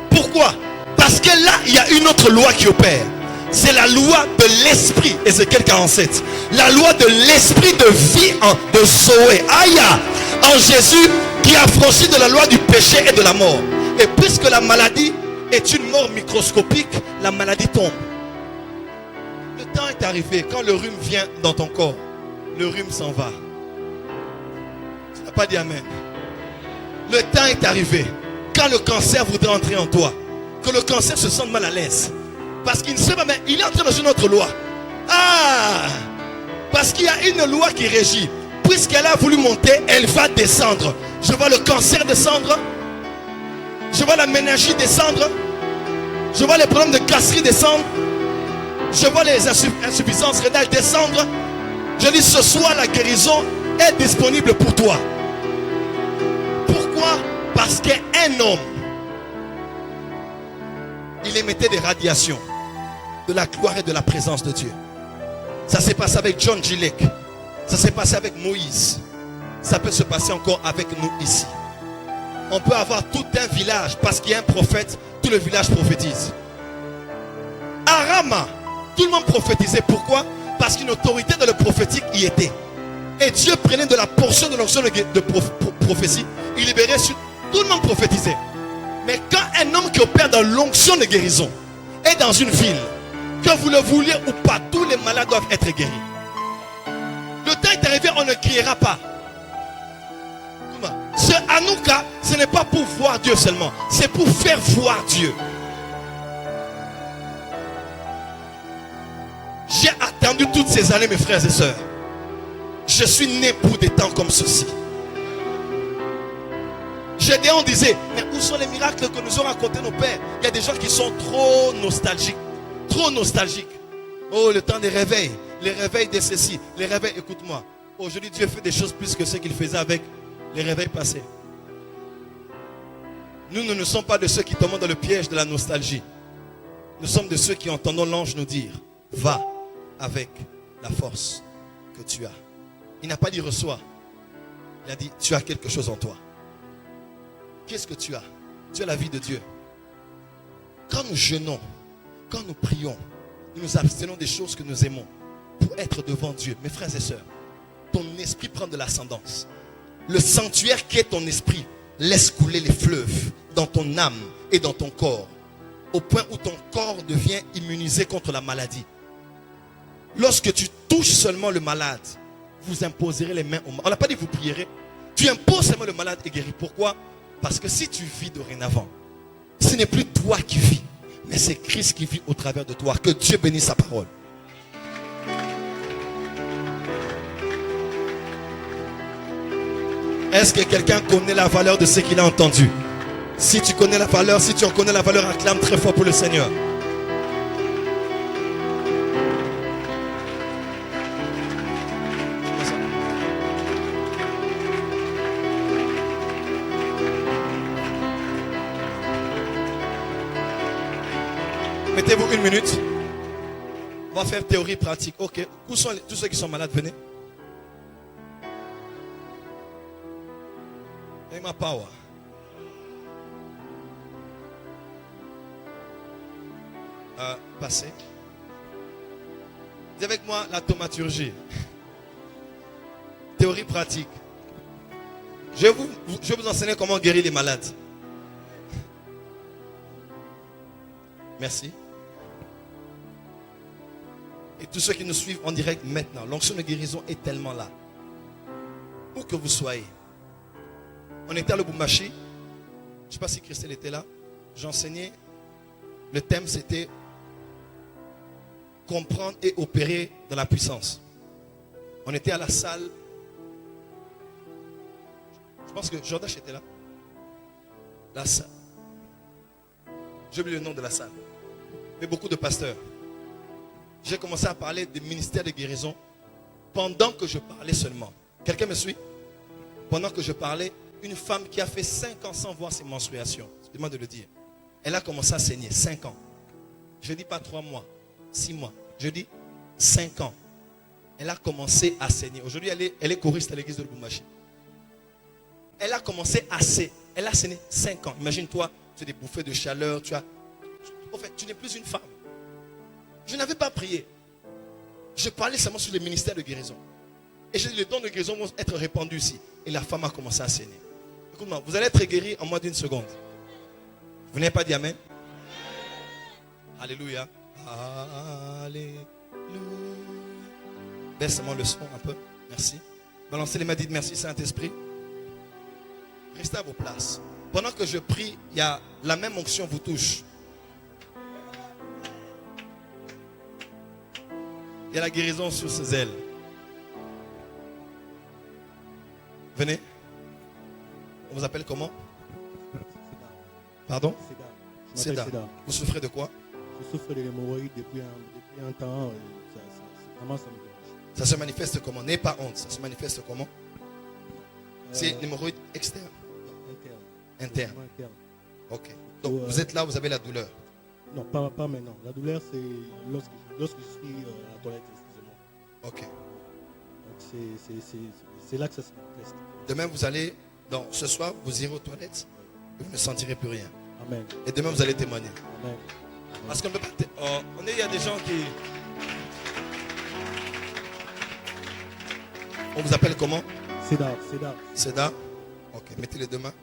Pourquoi? Parce que là, il y a une autre loi qui opère. C'est la loi de l'esprit. Ézéchiel 47. La loi de l'esprit de vie de Zoé. Aya. En Jésus qui a franchi de la loi du péché et de la mort. Et puisque la maladie est une mort microscopique, la maladie tombe. Le temps est arrivé. Quand le rhume vient dans ton corps, le rhume s'en va. Tu n'as pas dit amen. Le temps est arrivé. Quand le cancer voudrait entrer en toi, que le cancer se sente mal à l'aise. Parce qu'il ne sait pas, mais il est entré dans une autre loi. Ah! Parce qu'il y a une loi qui régit. Puisqu'elle a voulu monter, elle va descendre. Je vois le cancer descendre. Je vois la méningite descendre. Je vois les problèmes de gastrie descendre. Je vois les insuffisances rénales descendre. Je dis ce soir, la guérison est disponible pour toi. Pourquoi? Parce qu'un homme, il émettait des radiations de la gloire et de la présence de Dieu. Ça s'est passé avec John Gillek. Ça s'est passé avec Moïse. Ça peut se passer encore avec nous ici. On peut avoir tout un village parce qu'il y a un prophète, tout le village prophétise. À Rama, tout le monde prophétisait. Pourquoi? Parce qu'une autorité dans le prophétique y était. Et Dieu prenait de la portion de l'onction de prophétie. Il libérait sur tout le monde prophétisait. Mais quand un homme qui opère dans l'onction de guérison est dans une ville, que vous le vouliez ou pas, tous les malades doivent être guéris. Le temps est arrivé, on ne criera pas. Ce Hanouka, ce n'est pas pour voir Dieu seulement, c'est pour faire voir Dieu. J'ai attendu toutes ces années, mes frères et sœurs. Je suis né pour des temps comme ceci. Gédéon disait, mais où sont les miracles que nous ont racontés nos pères? Il y a des gens qui sont trop nostalgiques. Trop nostalgiques. Oh, le temps des réveils. Les réveils de ceci. Les réveils, écoute-moi. Aujourd'hui, Dieu fait des choses plus que ce qu'il faisait avec les réveils passés. Nous ne sommes pas de ceux qui tombent dans le piège de la nostalgie. Nous sommes de ceux qui entendons l'ange nous dire, va avec la force que tu as. Il n'a pas dit reçois. Il a dit, tu as quelque chose en toi. Qu'est-ce que tu as? Tu as la vie de Dieu. Quand nous jeûnons, quand nous prions, nous nous abstenons des choses que nous aimons pour être devant Dieu. Mes frères et sœurs, ton esprit prend de l'ascendance. Le sanctuaire qui est ton esprit laisse couler les fleuves dans ton âme et dans ton corps, au point où ton corps devient immunisé contre la maladie. Lorsque tu touches seulement le malade, vous imposerez les mains au malade. On n'a pas dit vous prierez. Tu imposes seulement le malade et guéris. Pourquoi? Parce que si tu vis dorénavant, ce n'est plus toi qui vis, mais c'est Christ qui vit au travers de toi. Que Dieu bénisse sa parole. Est-ce que quelqu'un connaît la valeur de ce qu'il a entendu? Si tu connais la valeur, si tu en connais la valeur, acclame très fort pour le Seigneur. Mettez-vous une minute. On va faire théorie pratique. Ok. Où sont tous ceux qui sont malades? Venez. Et ma power. Passez. Dis avec moi la thaumaturgie. Théorie pratique. Je vais vous enseigner comment guérir les malades. Merci. Et tous ceux qui nous suivent en direct maintenant, l'onction de guérison est tellement là. Où que vous soyez. On était à Lubumbashi. Je ne sais pas si Christelle était là. J'enseignais. Le thème c'était comprendre et opérer dans la puissance. On était à la salle. Je pense que Jordache était là. La salle. J'ai oublié le nom de la salle. Mais beaucoup de pasteurs. J'ai commencé à parler du ministère de guérison pendant que je parlais seulement. Quelqu'un me suit? Pendant que je parlais, une femme qui a fait 5 ans sans voir ses menstruations, je demande de le dire, elle a commencé à saigner 5 ans. Je ne dis pas 3 mois, 6 mois. Je dis 5 ans. Elle a commencé à saigner. Aujourd'hui, elle est choriste à l'église de Lubumbashi. Elle a commencé à saigner. Elle a saigné 5 ans. Imagine-toi, tu as des bouffées de chaleur. En fait, tu n'es plus une femme. Je n'avais pas prié. Je parlais seulement sur le ministère de guérison. Et j'ai dit, les dons de guérison vont être répandus ici. Et la femme a commencé à saigner. Écoute-moi, vous allez être guéri en moins d'1 seconde. Vous n'avez pas dit amen? Alléluia. Alléluia. Baisse seulement le son un peu. Merci. Balancez les mains, dites merci Saint-Esprit. Restez à vos places. Pendant que je prie, il y a la même onction vous touche. Il y a la guérison sur ses ailes. Venez. On vous appelle comment? Pardon? Seda. Vous souffrez de quoi? Je souffre de l'hémorroïde depuis un temps. Vraiment, ça me dérange. Ça se manifeste comment? N'ayez pas honte. Ça se manifeste comment? C'est une hémorroïde externe. Interne. Ok. Donc vous êtes là, vous avez la douleur. Non, pas maintenant. La douleur, c'est lorsque je suis à la toilette, excusez-moi. Ok. Donc c'est là que ça se manifeste. Demain, vous allez, donc ce soir, vous irez aux toilettes et vous ne sentirez plus rien. Amen. Et demain, vous allez témoigner. Amen. Parce qu'on ne peut pas. Il y a des gens qui. On vous appelle comment? Seda. Ok, mettez les deux mains.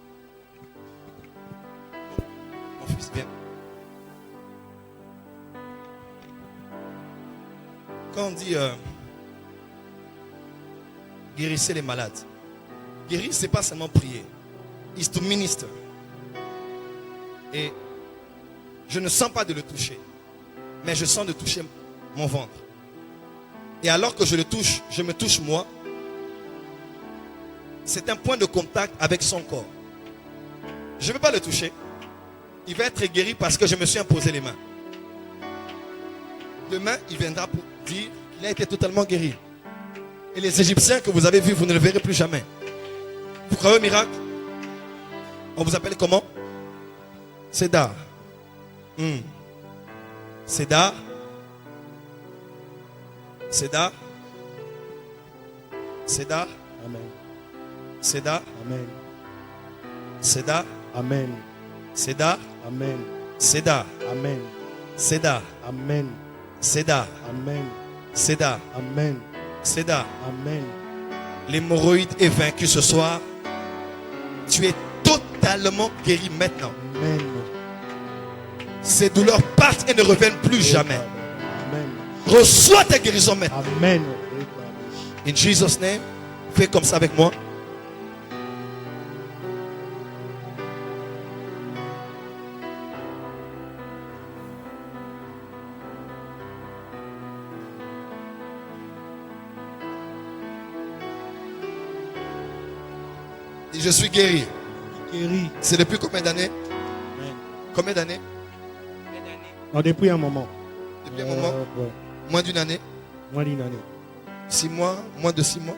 Mon fils, viens. Quand on dit guérissez les malades, guérir, ce n'est pas seulement prier. It's to minister. Et je ne sens pas de le toucher, mais je sens de toucher mon ventre. Et alors que je le touche, je me touche moi, c'est un point de contact avec son corps. Je ne vais pas le toucher. Il va être guéri parce que je me suis imposé les mains. Demain, il viendra pour dire qu'il a été totalement guéri. Et les Égyptiens que vous avez vus, vous ne le verrez plus jamais. Vous croyez au miracle? On vous appelle comment? Cédar. Cédar. Cédar. Cédar. Amen. Cédar. Amen. Cédar. Amen. Cédar. Amen. Cédar. Amen. Cédar. Amen. Cédar. Amen. Cédar. Amen. Cédar. Amen. L'hémorroïde est vaincu ce soir. Tu es totalement guéri maintenant. Amen. Ces douleurs partent et ne reviennent plus jamais. Amen. Reçois ta guérison maintenant. Amen. In Jesus' name, fais comme ça avec moi. Et je suis guéri. Guéri. C'est depuis combien d'années? Amen. Combien d'années? Non, depuis un moment. Depuis un moment? Ouais. Moins d'une année? Moins d'une année. 6 mois? Moins de 6 mois?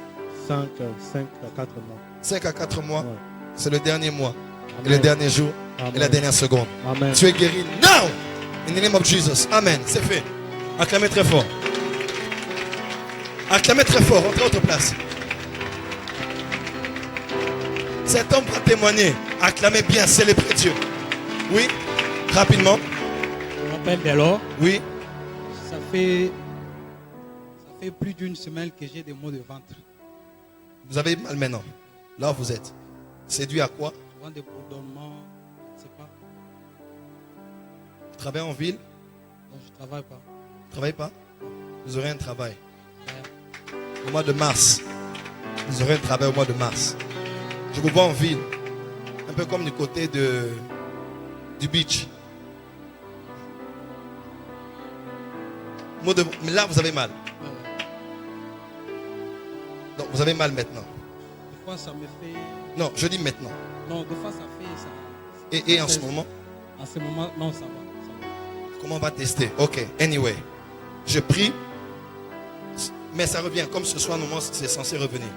5 à 4 mois. 5 à 4 mois? Ouais. C'est le dernier mois. Amen. Et le dernier jour. Amen. Et la dernière seconde. Amen. Tu es guéri now. In the name of Jesus. Amen. C'est fait. Acclamez très fort. Acclamez très fort. Rentrez à votre place. Cet homme va témoigner. Acclamez bien. Célébrez Dieu. Oui. Rapidement. Je m'appelle Delors. Oui. Ça fait plus d'une semaine que j'ai des maux de ventre. Vous avez mal maintenant. Là où vous êtes. C'est dû à quoi? Souvent des bourdonnements, je ne sais pas. Vous travaillez en ville? Donc je ne travaille pas. Vous ne travaillez pas? Vous aurez un travail. Ouais. Au mois de mars. Vous aurez un travail au mois de mars. Je vous vois en ville. Un peu comme du côté du beach. Mais là, vous avez mal. Ouais. Donc, vous avez mal maintenant. Des fois ça me fait... Non, je dis maintenant. Non, des fois ça fait... Ça... Et en ce moment, En ce moment, non, ça va. Ça va. comment on va tester? Ok, anyway. Je prie. Mais ça revient. Comme ce soir, normalement, c'est censé revenir.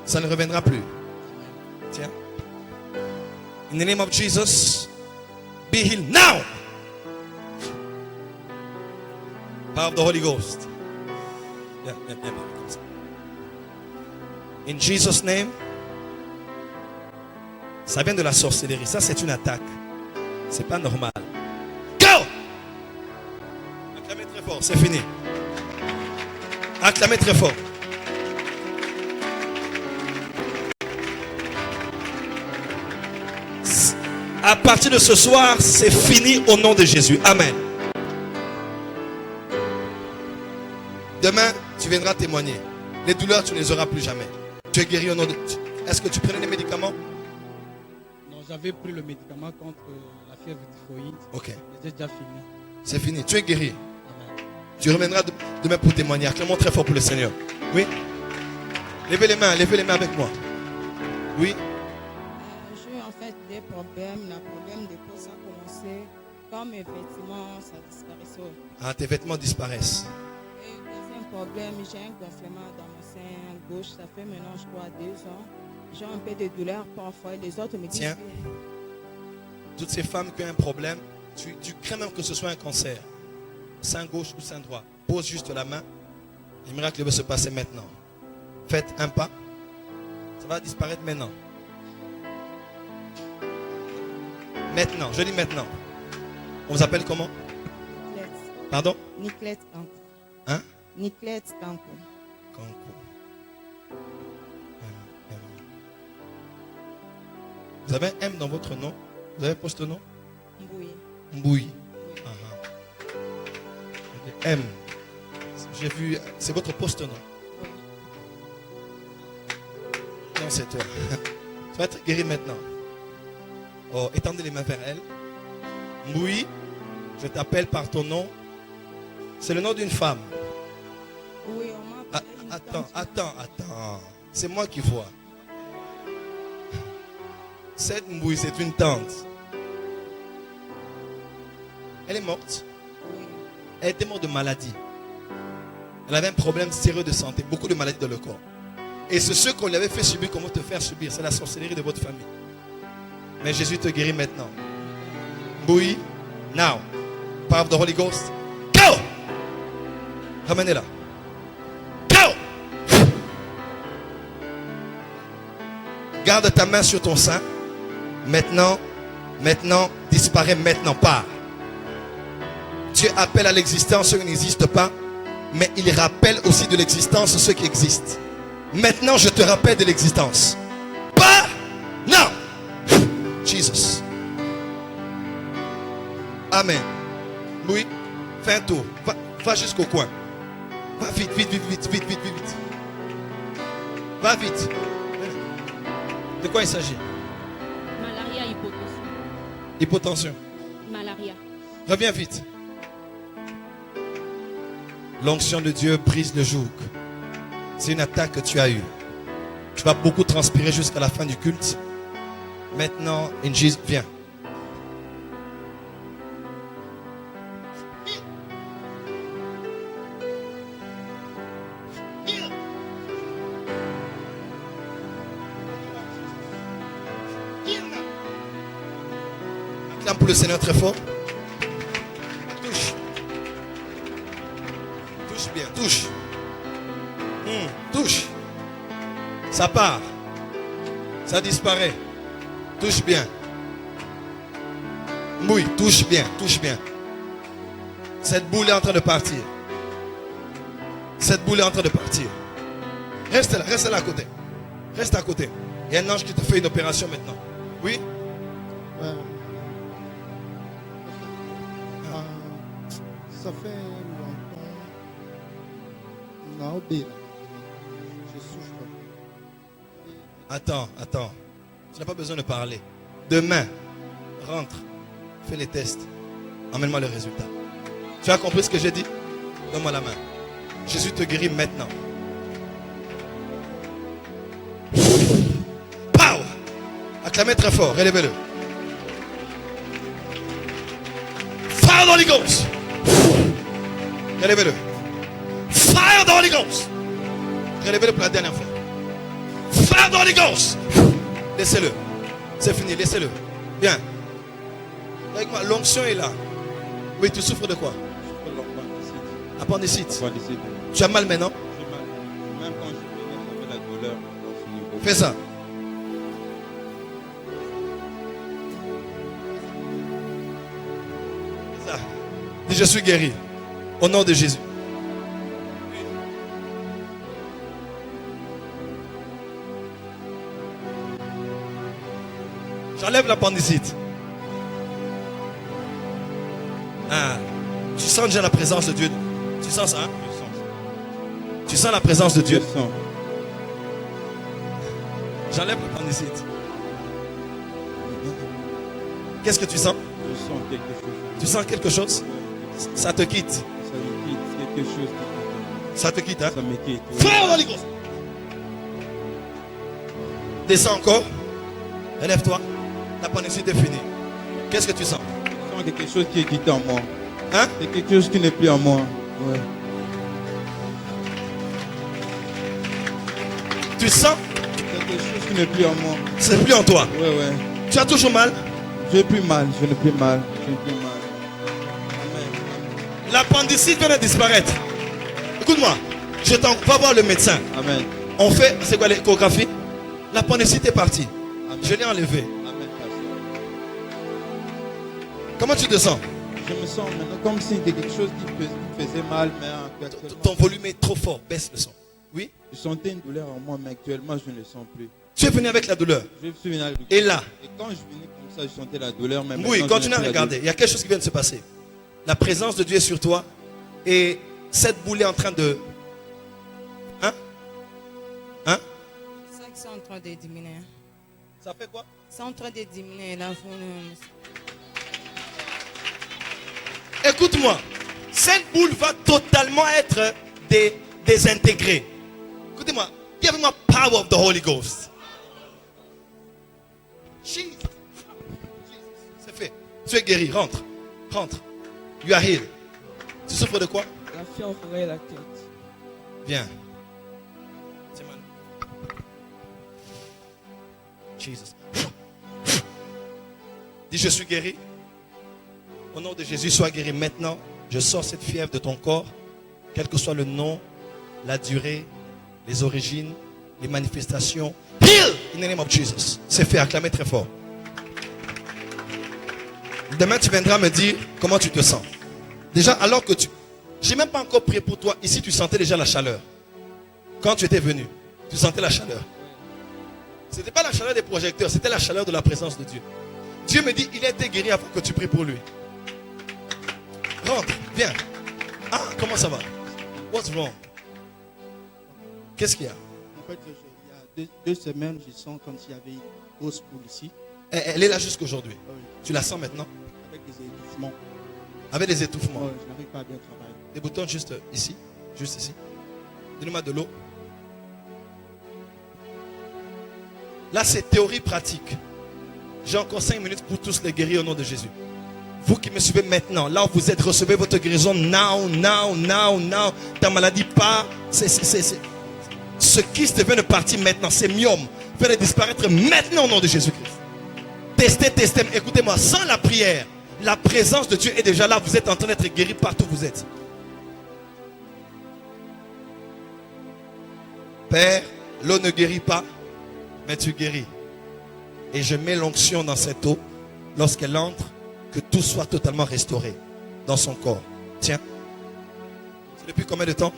Ça ne reviendra plus. Tiens. In the name of Jesus, be healed now. Power of the Holy Ghost. Yeah. In Jesus' name. Ça vient de la sorcellerie. Ça, c'est une attaque. C'est pas normal. Go! Acclamez très fort. C'est fini. Acclamez très fort. À partir de ce soir, c'est fini au nom de Jésus. Amen. Demain, tu viendras témoigner. Les douleurs, tu ne les auras plus jamais. Tu es guéri au nom de... Est-ce que tu prenais des médicaments? Non, j'avais pris le médicament contre la fièvre typhoïde. Ok. C'était déjà fini. C'est fini. Tu es guéri. Amen. Tu reviendras demain pour témoigner. Acclamons très fort pour le Seigneur. Oui. Levez les mains avec moi. Oui. J'ai eu en fait des problèmes. Le problème de peau, ça a commencé quand mes vêtements, ça disparaissait. Ah, tes vêtements disparaissent. Et le deuxième problème, j'ai un gonflement dans mon sein gauche. Ça fait maintenant, je crois, 2 ans. J'ai un peu de douleur parfois. Les autres me disent... Tiens. Toutes ces femmes qui ont un problème, tu crains même que ce soit un cancer. Sein gauche ou sein droit. Pose juste la main. Le miracle va se passer maintenant. Faites un pas. Ça va disparaître maintenant. Maintenant, je dis maintenant. On vous appelle comment? Pardon? Niclette Kanko. Hein? Niclette Kanko. Kanko. Vous avez un M dans votre nom? Vous avez un post-nom? Oui. Mbouy. M. J'ai vu, c'est votre post-nom. Oui. Non, c'est toi. Tu vas être guéri maintenant. Oh, étendez les mains vers elle. Mbouy, je t'appelle par ton nom. C'est le nom d'une femme. Oui, on m'a appelé une femme. Attends. C'est moi qui vois. Cette Mbouille, c'est une tante. Elle est morte. Oui. Elle était morte de maladie. Elle avait un problème sérieux de santé, beaucoup de maladies dans le corps. Et c'est ce qu'on lui avait fait subir, qu'on va te faire subir. C'est la sorcellerie de votre famille. Mais Jésus te guérit maintenant. Mbouille, now. Power of the Holy Ghost. Go! Ramenez-la. Go! Garde ta main sur ton sein. Maintenant, disparaît maintenant, pars. Dieu appelle à l'existence ceux qui n'existent pas, mais il rappelle aussi de l'existence ceux qui existent. Maintenant, je te rappelle de l'existence. Pars! Non! Jesus. Amen. Oui, fais un tour. Va jusqu'au coin. Va vite. Va vite. De quoi il s'agit? Malaria, hypotension. Hypotension. Malaria. Reviens vite. L'onction de Dieu brise le joug. C'est une attaque que tu as eue. Tu vas beaucoup transpirer jusqu'à la fin du culte. Maintenant, in Jesus, viens. Acclame pour le Seigneur très fort. Touche. Touche bien, touche. Touche. Ça part. Ça disparaît. Touche bien. Oui, touche bien, touche bien. Cette boule est en train de partir. Cette boule est en train de partir. Reste là à côté. Reste à côté. Il y a un ange qui te fait une opération maintenant. Oui? Ça fait longtemps. Non, je souffre. Attends. Tu n'as pas besoin de parler. Demain, rentre. Fais les tests. Emmène-moi le résultat. Tu as compris ce que j'ai dit? Donne-moi la main. Jésus te guérit maintenant. Pow! Acclamez très fort. Relevez-le. Fire dans les Ghost. Relevez-le. Fire dans les Ghost. Relevez-le pour la dernière fois. Fire dans les Ghost. Laissez-le. C'est fini, laissez-le. Viens. Avec moi, l'onction est là. Oui, tu souffres de quoi? Appendicite. Tu as mal maintenant? J'ai mal. Même quand je venais, j'avais la douleur dans ce niveau. Fais ça. Fais ça. Dis, je suis guéri. Au nom de Jésus. J'enlève l'appendicite. Ah. Tu sens déjà la présence de Dieu. Tu sens ça? Hein? Je sens ça. Tu sens la présence de Dieu? Je sens. J'enlève l'appendicite. Qu'est-ce que tu sens? Je sens quelque chose. Tu sens quelque chose? Ça te quitte. Ça me quitte. Quelque chose Ça te quitte, hein? ça me quitte. Fire Holy Ghost. Descends encore. Relève-toi. L'appendicite est finie. Qu'est-ce que tu sens? Je sens quelque chose qui est quitté en moi. Hein? C'est quelque chose qui n'est plus en moi. Ouais. Tu sens? C'est quelque chose qui n'est plus en moi. C'est plus en toi. Ouais. Tu as toujours mal? J'ai plus mal. Je n'ai plus mal. Je n'ai plus mal. Amen. L'appendicite vient de disparaître. Écoute-moi. Va voir le médecin. Amen. On fait, c'est quoi l'échographie? L'appendicite est partie. Amen. Je l'ai enlevé. Amen, pasteur. Comment tu te sens? Je me sens maintenant comme si c'était quelque chose qui me faisait mal, mais actuellement, Ton volume est trop fort. Baisse le son. Oui? je sentais une douleur en moi, mais actuellement, je ne le sens plus. Tu es venu avec la douleur. Je suis venu à la douleur. Et là? Et quand je venais comme ça, je sentais la douleur, mais Oui, maintenant, continue je à n'ai plus la regarder. Il y a quelque chose qui vient de se passer. La présence de Dieu est sur toi. Et cette boule est en train de... Hein? C'est ça qui sont en train de diminuer. Ça fait quoi? C'est en train de diminuer. Là, Écoute-moi. Cette boule va totalement être désintégrée. Écoutez-moi. Dis avec moi, power of the Holy Ghost. Jesus. C'est fait. Tu es guéri. Rentre. Rentre. You are healed. Tu souffres de quoi? La fièvre et la tête. Viens. C'est mal. Jesus. Dis, je suis guéri. Au nom de Jésus, sois guéri maintenant. Je sors cette fièvre de ton corps, quel que soit le nom, la durée, les origines, les manifestations. Heal in the name of Jesus. C'est fait, acclamez très fort. Demain, tu viendras me dire comment tu te sens. Déjà, alors que tu... J'ai même pas encore prié pour toi. Ici, tu sentais déjà la chaleur. Quand tu étais venu, tu sentais la chaleur. Ce n'était pas la chaleur des projecteurs, c'était la chaleur de la présence de Dieu. Dieu me dit, il a été guéri avant que tu pries pour lui. Rentre, viens. Ah, comment ça va? What's wrong? Qu'est-ce qu'il y a? En fait, il y a deux semaines, je sens comme s'il y avait une grosse boule ici. Elle est là jusqu'aujourd'hui. Oui. Tu la sens maintenant? Avec des étouffements. Avec des étouffements. Ouais, je n'arrive pas à bien travailler. Des boutons juste ici. Juste ici. Donne-moi de l'eau. Là, c'est théorie pratique. J'ai encore 5 minutes pour tous les guérir au nom de Jésus. Vous qui me suivez maintenant, là où vous êtes, recevez votre guérison now. Ta maladie part. Ce kyste vient de partir maintenant. C'est myome. Vient de disparaître maintenant au nom de Jésus-Christ. Testez. Écoutez-moi, sans la prière, la présence de Dieu est déjà là. Vous êtes en train d'être guéri partout où vous êtes. Père, l'eau ne guérit pas, mais tu guéris. Et je mets l'onction dans cette eau. Lorsqu'elle entre, que tout soit totalement restauré dans son corps. Tiens. C'est depuis combien de temps?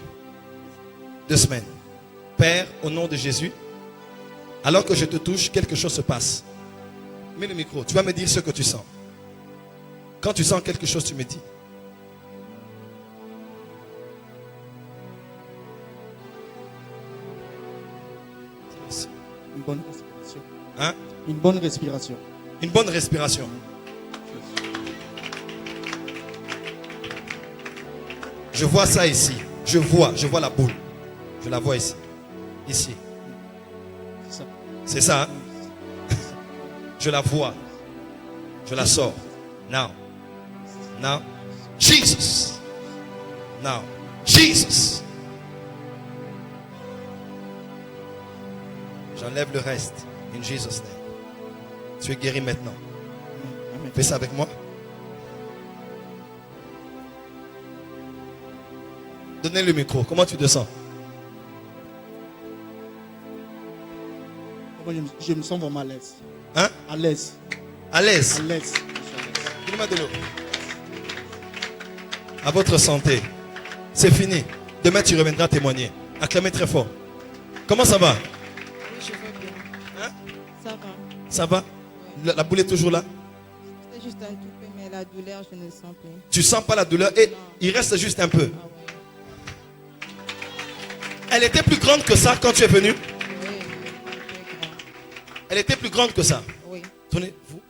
2 semaines. Père, au nom de Jésus, alors que je te touche, quelque chose se passe. Mets le micro. Tu vas me dire ce que tu sens. Quand tu sens quelque chose, tu me dis. Une bonne respiration. Hein? Une bonne respiration. Une bonne respiration. Je vois ça ici. Je vois la boule. Je la vois ici. Ici. C'est ça. C'est ça, hein? Je la vois. Je la sors. Now. Jesus. Now. Jesus. J'enlève le reste. In Jesus' name. Tu es guéri maintenant. Amen. Fais ça avec moi. Donnez le micro. Comment tu te sens? Je me sens vraiment à l'aise. Hein? À l'aise. À l'aise. À l'aise. Donnez-moi de l'eau. À votre santé. C'est fini. Demain, tu reviendras témoigner. Acclamez très fort. Comment ça va? Oui, je vais bien. Hein? Ça va. Ça va? La boule est toujours là? C'est juste un tout peu, mais la douleur, je ne le sens plus. Tu sens pas la douleur et il reste juste un peu. Ah ouais. Elle était plus grande que ça quand tu es venu? Oui, c'est grand. Elle était plus grande que ça. Oui, Tournez-vous.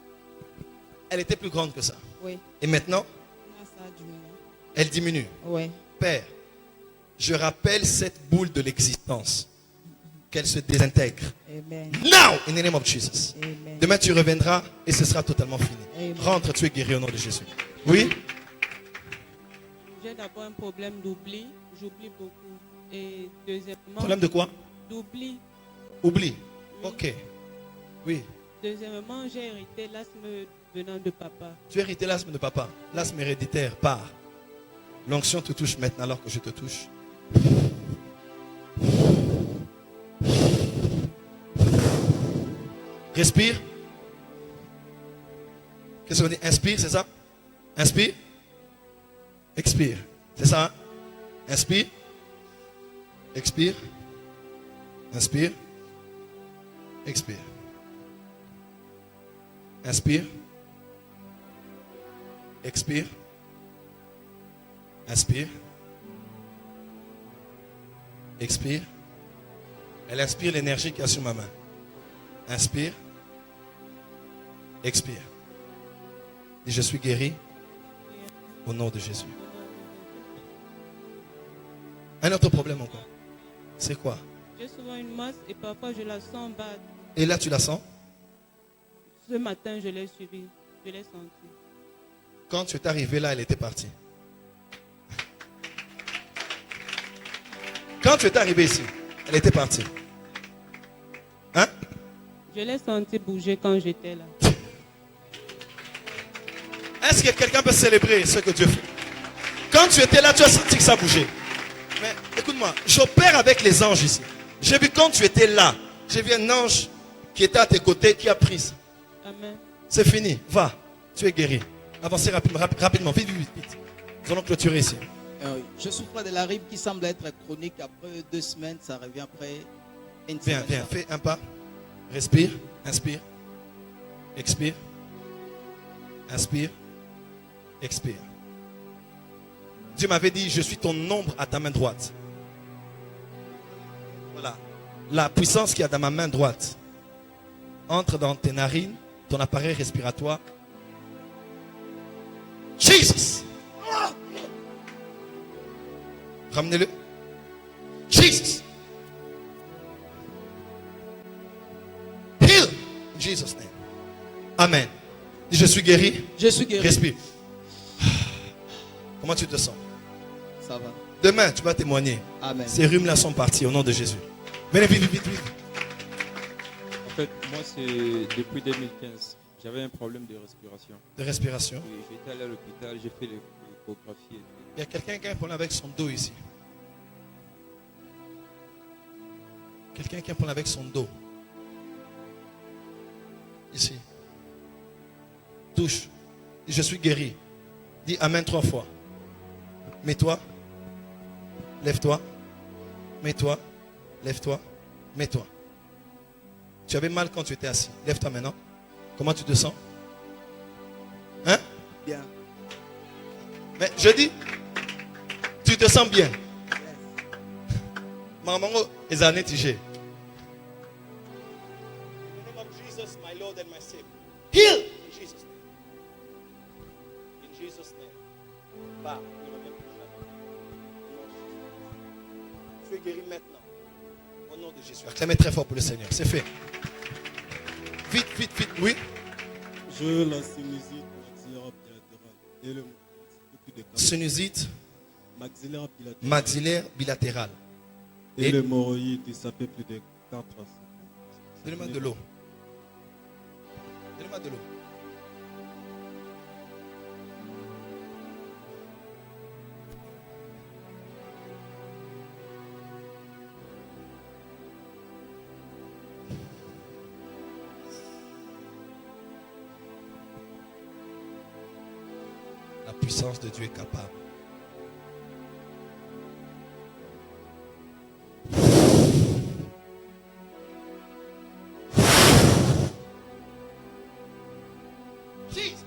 Elle était plus grande que ça. oui. Et maintenant, Non, ça a diminué. elle diminue. Oui. Père, je rappelle cette boule de l'existence. Qu'elle se désintègre. Amen. Now, in the name of Jesus. Amen. Demain, tu reviendras et ce sera totalement fini. Amen. Rentre, tu es guéri au nom de Jésus. Oui? J'ai d'abord un problème d'oubli. J'oublie beaucoup. Et deuxièmement, Problème de quoi? d'oubli. Oublie. Ok. Oui. Deuxièmement, j'ai hérité l'asthme venant de papa. Tu as hérité l'asthme de papa. L'asthme héréditaire part. L'onction te touche maintenant alors que je te touche. Respire. Qu'est-ce qu'on dit? Inspire, c'est ça? Inspire. Expire. C'est ça, hein? Inspire. Expire. Inspire. Expire. Inspire. Expire. Inspire. Expire. Elle inspire l'énergie qu'il y a sur ma main. Inspire. Expire. Et je suis guéri au nom de Jésus. Un autre problème encore. C'est quoi? J'ai souvent une masse et parfois je la sens battre. Et là, tu la sens? ce matin, je l'ai suivi. Je l'ai senti. Quand tu es arrivé là, elle était partie. Quand tu es arrivé ici, elle était partie. Hein? Je l'ai senti bouger quand j'étais là. Est-ce que quelqu'un peut célébrer ce que Dieu fait? Quand tu étais là, tu as senti que ça bougeait. Mais écoute-moi, j'opère avec les anges ici. J'ai vu quand tu étais là, j'ai vu un ange qui était à tes côtés, qui a pris ça. Amen. C'est fini, va, tu es guéri. Avancez rapidement, vite, vite, vite. Nous allons clôturer ici. Je souffre de la rime qui semble être chronique. Après 2 semaines, ça revient après une Viens, semaine. viens, fais un pas. Respire, inspire, expire, inspire, expire. Dieu m'avait dit, je suis ton ombre à ta main droite. Voilà. La puissance qu'il y a dans ma main droite entre dans tes narines, ton appareil respiratoire. Jesus! Ramenez-le. Jesus! Heal! In Jesus' name. Amen. Dis, je suis guéri. Je suis guéri. Respire. Comment tu te sens? Ça va. Demain, tu vas témoigner. Amen. Ces rhumes-là sont partis au nom de Jésus. Venez, vite, vite, vite, vite. En fait, moi, c'est depuis 2015. J'avais un problème de respiration. De respiration. Oui, j'étais allé à l'hôpital, j'ai fait l'échographie. Et tout. Il y a quelqu'un qui a un problème avec son dos ici. Quelqu'un qui a un problème avec son dos. Ici. Touche. Dis, je suis guéri. Dis Amen 3 fois. Mets-toi. Lève-toi. Mets-toi. Lève-toi. Mets-toi. Tu avais mal quand tu étais assis. Lève-toi maintenant. Comment tu te sens? Hein? Bien. Mais je dis, tu te sens bien. Maman, les années tigées. Jesus, my Lord and my Savior. Heal in Jesus' name. In Jesus' name. Va, ne reviens plus jamais. Tu es guéri maintenant. Au nom de Jésus. Acclamez très fort pour le Seigneur. C'est fait. Vite, vite, vite. Oui. Je la sinusite maxillaire bilatérale et le Sinusite maxillaire bilatérale maxillaire bilatérale. et l'hémorroïde, ça fait plus de 4 à 5 ans. Donnez-moi de l'eau. Donnez-moi de l'eau. La puissance de Dieu est capable. Jesus.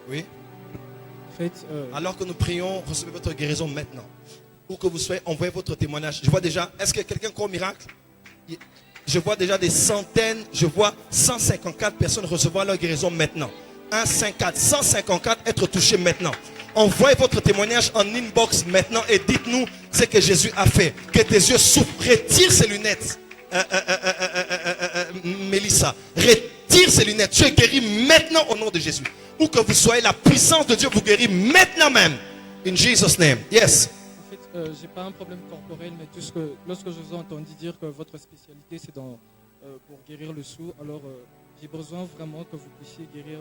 Oui. En fait, Alors que nous prions, recevez votre guérison maintenant. Où que vous soyez, envoyez votre témoignage. Je vois déjà, est-ce que quelqu'un croit au miracle? Je vois déjà des centaines, je vois 154 personnes recevoir leur guérison maintenant. 154, 154 être touchés maintenant. Envoyez votre témoignage en inbox maintenant et dites-nous ce que Jésus a fait. Que tes yeux souffrent. Retire ces lunettes. Mélissa, retire ces lunettes. Tu es guéri maintenant au nom de Jésus. Où que vous soyez, la puissance de Dieu vous guérit maintenant même. In Jesus' name. Yes. En fait, j'ai pas un problème corporel, mais tout ce que, lorsque je vous ai entendu dire que votre spécialité c'est pour guérir le sourd, alors j'ai besoin vraiment que vous puissiez guérir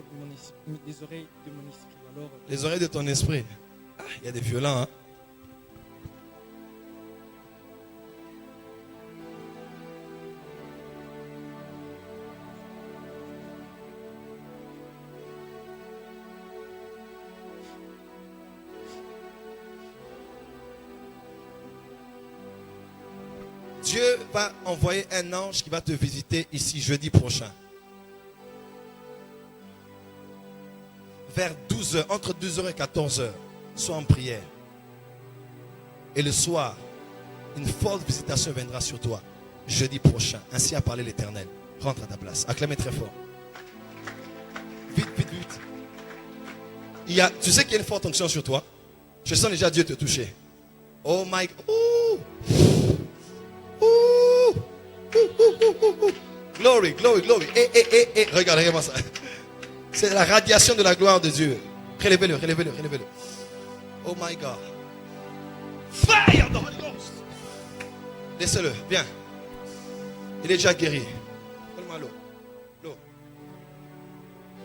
les oreilles de mon esprit. Alors, Les oreilles de ton esprit. Ah, il y a des violents, hein. Dieu va envoyer un ange qui va te visiter ici jeudi prochain. Vers 12h, entre 12h et 14h, sois en prière. Et le soir, une forte visitation viendra sur toi. Jeudi prochain. Ainsi a parlé l'Éternel. Rentre à ta place. Acclamez très fort. Vite, vite, vite. Tu sais qu'il y a une forte onction sur toi. Je sens déjà Dieu te toucher. Oh my God. Ouh. Ouh. Ouh. Glory, glory, glory. Regarde, regarde-moi ça. C'est la radiation de la gloire de Dieu. Relevez-le, relevez-le, relevez-le. Oh my God. Fire the Holy Ghost. Laissez-le, viens. Il est déjà guéri. Donne-moi l'eau. L'eau.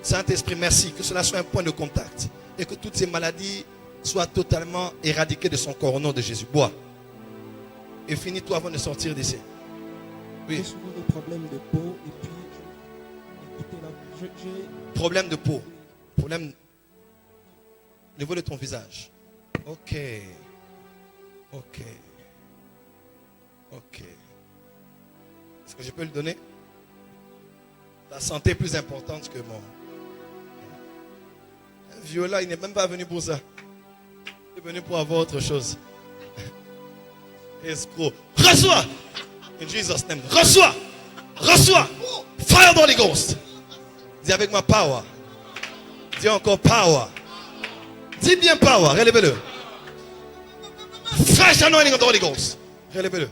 Saint-Esprit, merci. Que cela soit un point de contact. Et que toutes ces maladies soient totalement éradiquées de son corps au nom de Jésus. Bois. Et finis-toi avant de sortir d'ici. Oui. J'ai souvent des problèmes de peau et puis écoutez là, j'ai Problème de peau. Problème au niveau de ton visage. Ok. Ok. Ok. Est-ce que je peux le donner? La santé est plus importante que mon. Un viola, il n'est même pas venu pour ça. Il est venu pour avoir autre chose. Escroc. Reçois! In Jesus' name. Reçois! Reçois! Fire the Holy Ghost! Dis avec moi power. Dis encore power. Dis bien power. Relevez-le. Fresh anointing of the Holy Ghost. Relevez-le.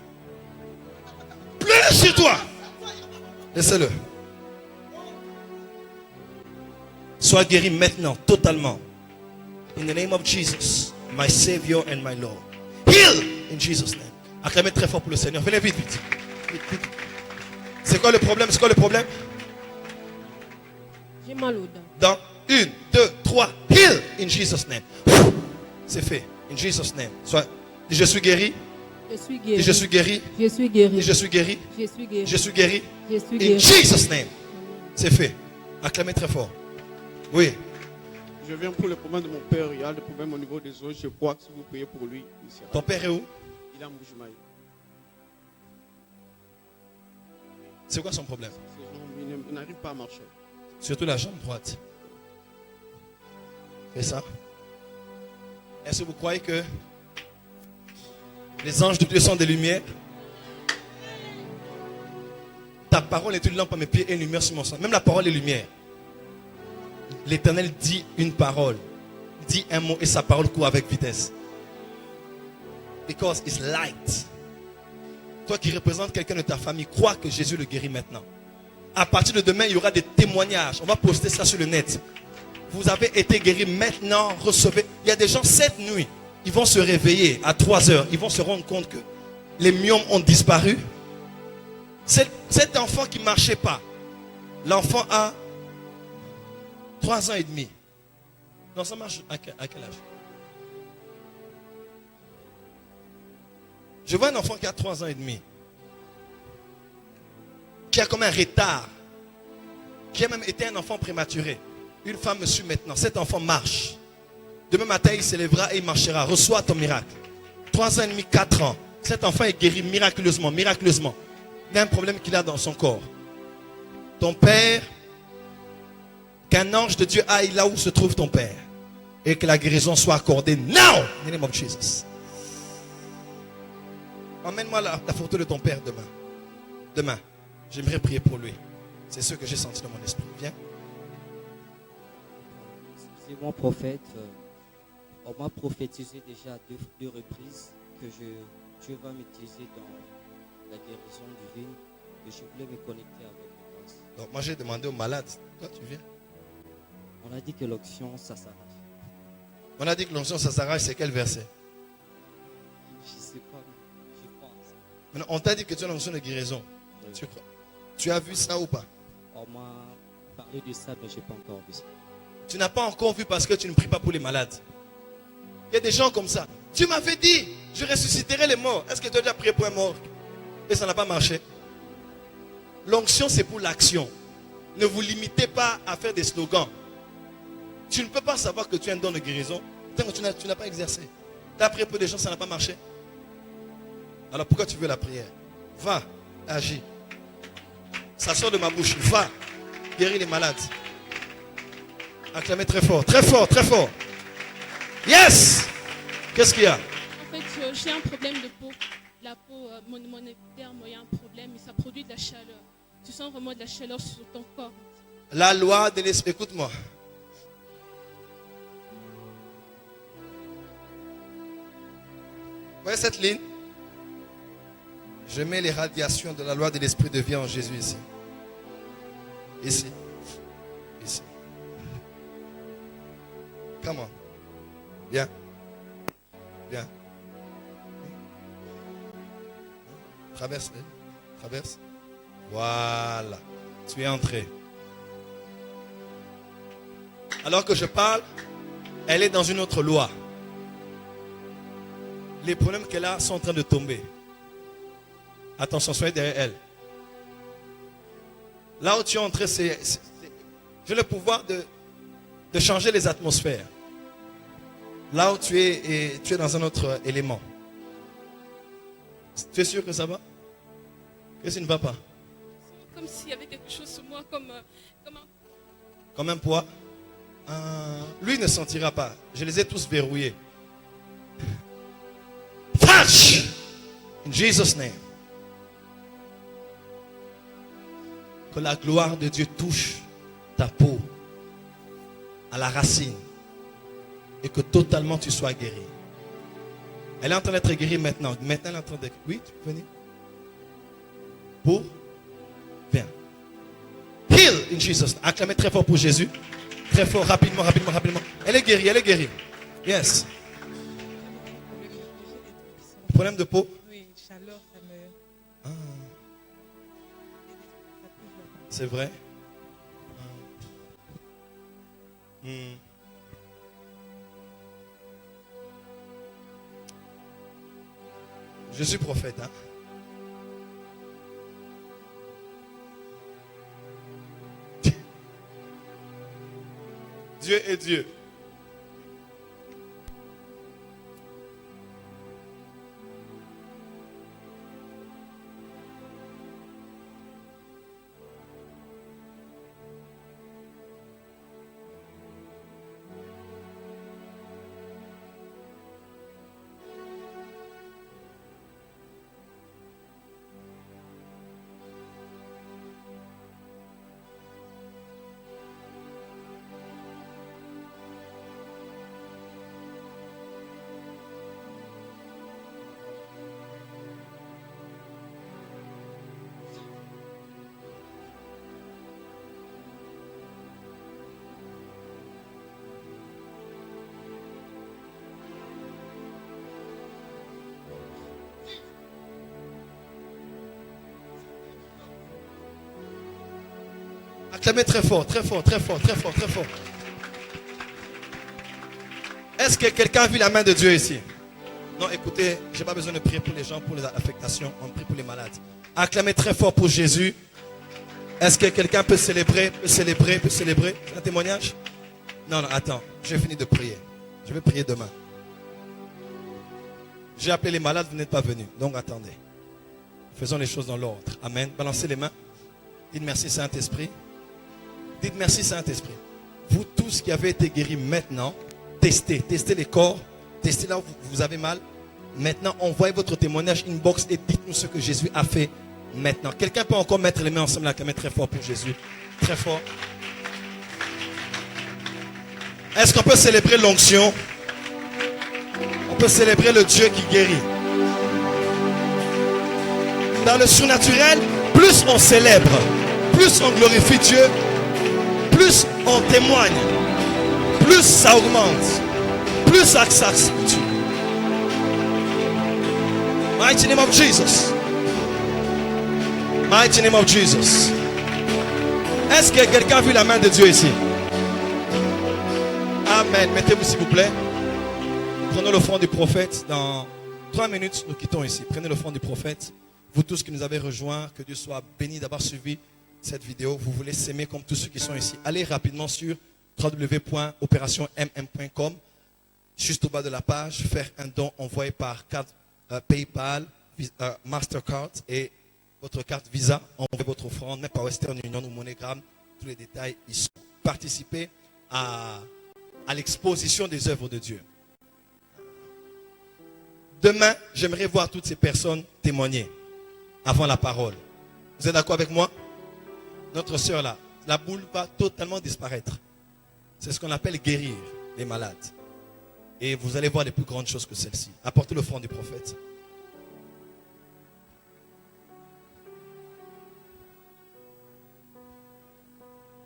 Plus sur toi. Laissez-le. Sois guéri maintenant, totalement. In the name of Jesus, my Savior and my Lord. Heal in Jesus' name. Acclamez très fort pour le Seigneur. Venez vite, vite. Vite, vite. C'est quoi le problème? C'est quoi le problème? J'ai mal aux dents. Dans 1, 2, 3. Heal in Jesus' name. C'est fait. In Jesus' name. Sois. Dis, je suis guéri. Je suis guéri. Dis, je suis guéri. Je suis guéri. Dis, je suis guéri. Je suis guéri. Je suis guéri. Je suis In guéri. Jesus' name. C'est fait. Acclamez très fort. Oui. Je viens pour le problème de mon père. Il y a des problèmes au niveau des os. Je crois que si vous priez pour lui, il sera. Ton père est où? Il est en Bougimaï. C'est quoi son problème? Il n'arrive pas à marcher. Surtout la jambe droite. C'est ça? Est-ce que vous croyez que les anges de Dieu sont des lumières? Ta parole est une lampe à mes pieds et une lumière sur mon sang. Même la parole est lumière. L'Éternel dit une parole, dit un mot et sa parole court avec vitesse. Because it's light. Toi qui représentes quelqu'un de ta famille, crois que Jésus le guérit maintenant. À partir de demain, il y aura des témoignages. On va poster ça sur le net. Vous avez été guéri maintenant, recevez. Il y a des gens, cette nuit, ils vont se réveiller à 3 heures. Ils vont se rendre compte que les myomes ont disparu. Cet enfant qui ne marchait pas, l'enfant a 3 ans et demi. Non, ça marche à quel âge? Je vois un enfant qui a 3 ans et demi, qui a comme un retard, qui a même été un enfant prématuré. Une femme me suit maintenant. Cet enfant marche. Demain matin, il se lèvera et il marchera. Reçois ton miracle. 3 ans et demi, 4 ans. Cet enfant est guéri miraculeusement, miraculeusement. Il y a un problème qu'il a dans son corps. Ton père, qu'un ange de Dieu aille là où se trouve ton père. Et que la guérison soit accordée now. In the name of Jesus. Emmène-moi la photo de ton père demain. Demain, j'aimerais prier pour lui. C'est ce que j'ai senti dans mon esprit. Viens. C'est mon prophète. On m'a prophétisé déjà deux reprises que Dieu va m'utiliser dans la guérison divine. Et je voulais me connecter avec les grâces. Donc moi j'ai demandé aux malades. Toi tu viens. On a dit que l'onction ça s'arrache. On a dit que l'onction ça s'arrache, c'est quel verset? Je ne sais pas. Je pense. Maintenant, on t'a dit que tu as l'onction de guérison. Oui. Tu as vu ça ou pas? On m'a parlé de ça, mais je n'ai pas encore vu ça. Tu n'as pas encore vu parce que tu ne pries pas pour les malades. Il y a des gens comme ça. Tu m'avais dit, je ressusciterai les morts. Est-ce que tu as déjà prié pour un mort? Et ça n'a pas marché. L'onction, c'est pour l'action. Ne vous limitez pas à faire des slogans. Tu ne peux pas savoir que tu as un don de guérison tant que tu n'as pas exercé. Tu as prié pour des gens, ça n'a pas marché. Alors pourquoi tu veux la prière? Va, agis. Ça sort de ma bouche. Va, guéris les malades. Acclamez très fort, très fort, très fort. Yes! Qu'est-ce qu'il y a? En fait, j'ai un problème de peau. La peau, mon épiderme, il y a un problème et ça produit de la chaleur. Tu sens vraiment de la chaleur sur ton corps. La loi de l'esprit, écoute-moi. Vous voyez cette ligne? Je mets les radiations de la loi de l'esprit de vie en Jésus ici. Ici. Ici. Come on. Viens. Viens. Traverse. Traverse. Voilà. Tu es entré. Alors que je parle, elle est dans une autre loi. Les problèmes qu'elle a sont en train de tomber. Attention, soyez derrière elle. Là où tu es entré, j'ai le pouvoir de changer les atmosphères. Là où tu es dans un autre élément. Tu es sûr que ça va? Que ça ne va pas? Comme s'il y avait quelque chose sur moi, comme un poids. Lui ne sentira pas. Je les ai tous verrouillés. Touch! In Jesus' name. Que la gloire de Dieu touche ta peau à la racine et que totalement tu sois guéri. Elle est en train d'être guérie maintenant. Maintenant, elle est en train d'être... Oui, tu peux venir. Pour? Viens. Heal in Jesus. Acclamez très fort pour Jésus. Très fort, rapidement. Elle est guérie, elle est guérie. Yes. Problème de peau? Oui, chaleur, ça me... C'est vrai? Je suis prophète, hein? Dieu est Dieu. Acclamez très fort. Est-ce que quelqu'un a vu la main de Dieu ici? Non, écoutez, je n'ai pas besoin de prier pour les gens, pour les affectations. On prie pour les malades. Acclamez très fort pour Jésus. Est-ce que quelqu'un peut célébrer? Un témoignage? Non, attends. J'ai fini de prier. Je vais prier demain. J'ai appelé les malades, vous n'êtes pas venus. Donc attendez. Faisons les choses dans l'ordre. Amen. Balancez les mains. Dites merci Saint-Esprit. Dites merci Saint-Esprit. Vous tous qui avez été guéris maintenant, testez les corps, testez là où vous avez mal. Maintenant, envoyez votre témoignage inbox et dites-nous ce que Jésus a fait maintenant. Quelqu'un peut encore mettre les mains ensemble, la caméra très fort pour Jésus. Très fort. Est-ce qu'on peut célébrer l'onction? On peut célébrer le Dieu qui guérit. Dans le surnaturel, plus on célèbre, plus on glorifie Dieu, plus on témoigne, plus ça augmente, plus ça s'accentue. Mighty name of Jesus. Mighty name of Jesus. Est-ce que quelqu'un a vu la main de Dieu ici? Amen. Mettez-vous s'il vous plaît. Prenons l'offrande du prophète. Dans 3 minutes, nous quittons ici. Prenez l'offrande du prophète. Vous tous qui nous avez rejoints, que Dieu soit béni d'avoir suivi cette vidéo. Vous voulez s'aimer comme tous ceux qui sont ici. Allez rapidement sur www.operationmm.com. Juste au bas de la page, faire un don envoyé par carte PayPal, Mastercard et votre carte Visa. Envoyez votre offrande, même par Western Union ou MoneyGram. Tous les détails ici. Participez à l'exposition des œuvres de Dieu. Demain, j'aimerais voir toutes ces personnes témoigner avant la parole. Vous êtes d'accord avec moi? Notre sœur là, la boule va totalement disparaître. C'est ce qu'on appelle guérir les malades. Et vous allez voir les plus grandes choses que celles-ci. Apportez l'offrande du prophète.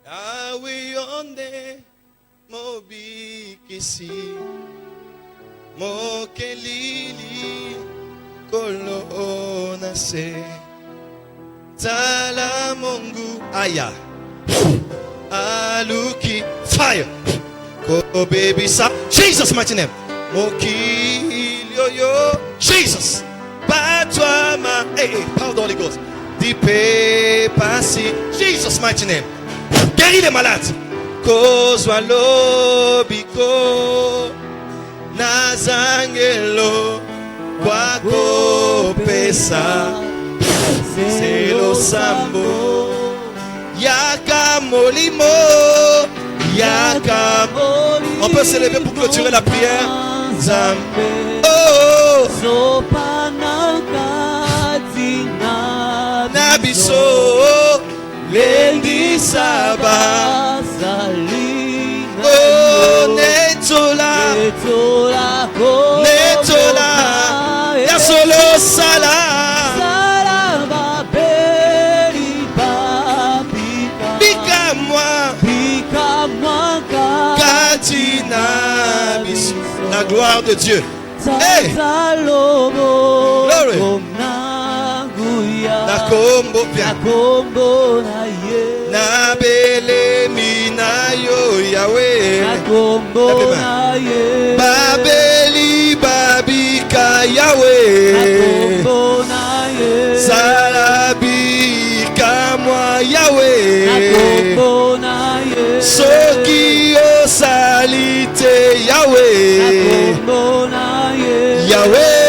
Awi onde mobi kisi mokelili kolona se tala mungu aya aluki fire ko baby sa Jesus mighty name mokili yo Jesus patwa ma pardon Holy Ghost dipe pasi Jesus mighty name. Guéris les malades. Kozwa lobiko nazangelo kwako pesa selo sambo yaka molimo yaka. On peut se lever pour clôturer la prière. Oh nabiso Lendi Saba Oh Netola Netola Yasolo Sala Bika moi Katina Bisu. La gloire de Dieu. Hey Glory Nakombo na bele minayo Yahweh Babeli babika Yahweh Salabi kamwa Yahweh Soki o salite Yahweh Yahweh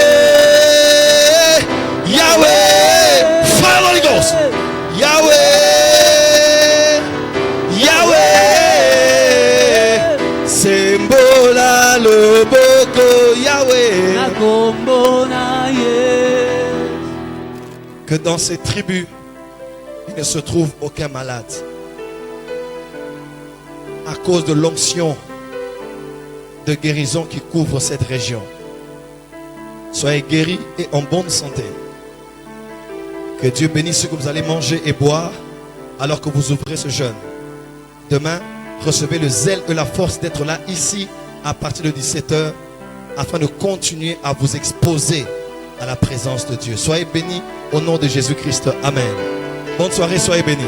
Yahweh, Yahweh, Sembola le boko Yahweh. Que dans ces tribus, il ne se trouve aucun malade. À cause de l'onction de guérison qui couvre cette région. Soyez guéris et en bonne santé. Que Dieu bénisse ce que vous allez manger et boire alors que vous ouvrez ce jeûne. Demain, recevez le zèle et la force d'être là ici à partir de 17h afin de continuer à vous exposer à la présence de Dieu. Soyez bénis au nom de Jésus-Christ. Amen. Bonne soirée, soyez bénis.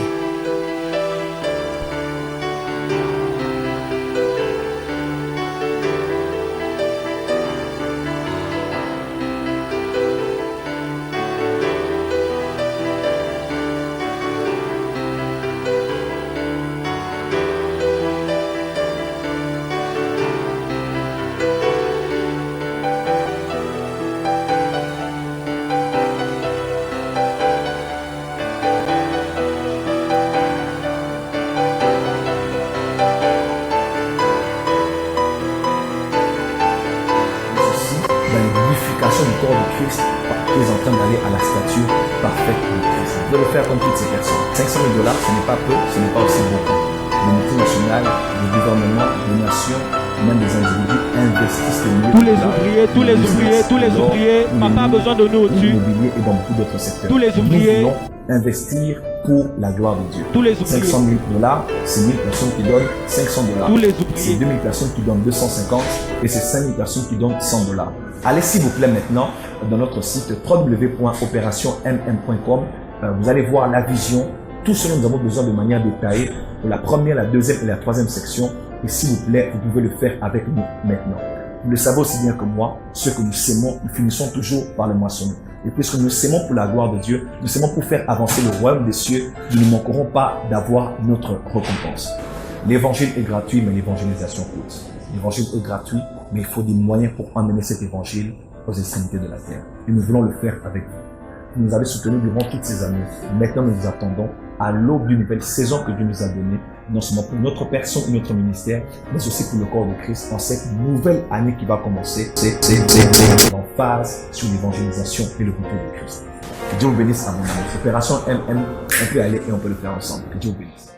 Comme toutes ces personnes. 500 000 $, ce n'est pas peu, ce n'est pas aussi beaucoup. Les multinationales, les gouvernements, les nations, même les individus investissent mieux. Tous les ouvriers, papa a besoin de nous au-dessus. L'immobilier et dans beaucoup d'autres secteurs. Tous les ouvriers. Nous voulons investir pour la gloire de Dieu. Tous les ouvriers. 500 000 $, c'est 1000 personnes qui donnent 500 $. Tous les ouvriers. C'est 2000 personnes qui donnent 250 et c'est 5000 personnes qui donnent 100 $. Allez s'il vous plaît maintenant dans notre site www.operationmm.com. Vous allez voir la vision, tout ce dont nous avons besoin de manière détaillée pour la première, la deuxième et la troisième section. Et s'il vous plaît, vous pouvez le faire avec nous maintenant. Vous le savez aussi bien que moi, ce que nous sémons, nous finissons toujours par le moissonner. Et puisque nous sémons pour la gloire de Dieu, nous sémons pour faire avancer le royaume des cieux, nous ne manquerons pas d'avoir notre récompense. L'évangile est gratuit, mais l'évangélisation coûte. L'évangile est gratuit, mais il faut des moyens pour emmener cet évangile aux extrémités de la terre. Et nous voulons le faire avec vous. Vous nous avez soutenus durant toutes ces années. Maintenant, nous nous attendons à l'aube d'une nouvelle saison que Dieu nous a donnée, non seulement pour notre personne et notre ministère, mais aussi pour le corps de Christ en cette nouvelle année qui va commencer. C'est en phase sur l'évangélisation et le retour de Christ. Que Dieu vous bénisse abondamment. Opération MM, on peut aller et on peut le faire ensemble. Que Dieu vous bénisse.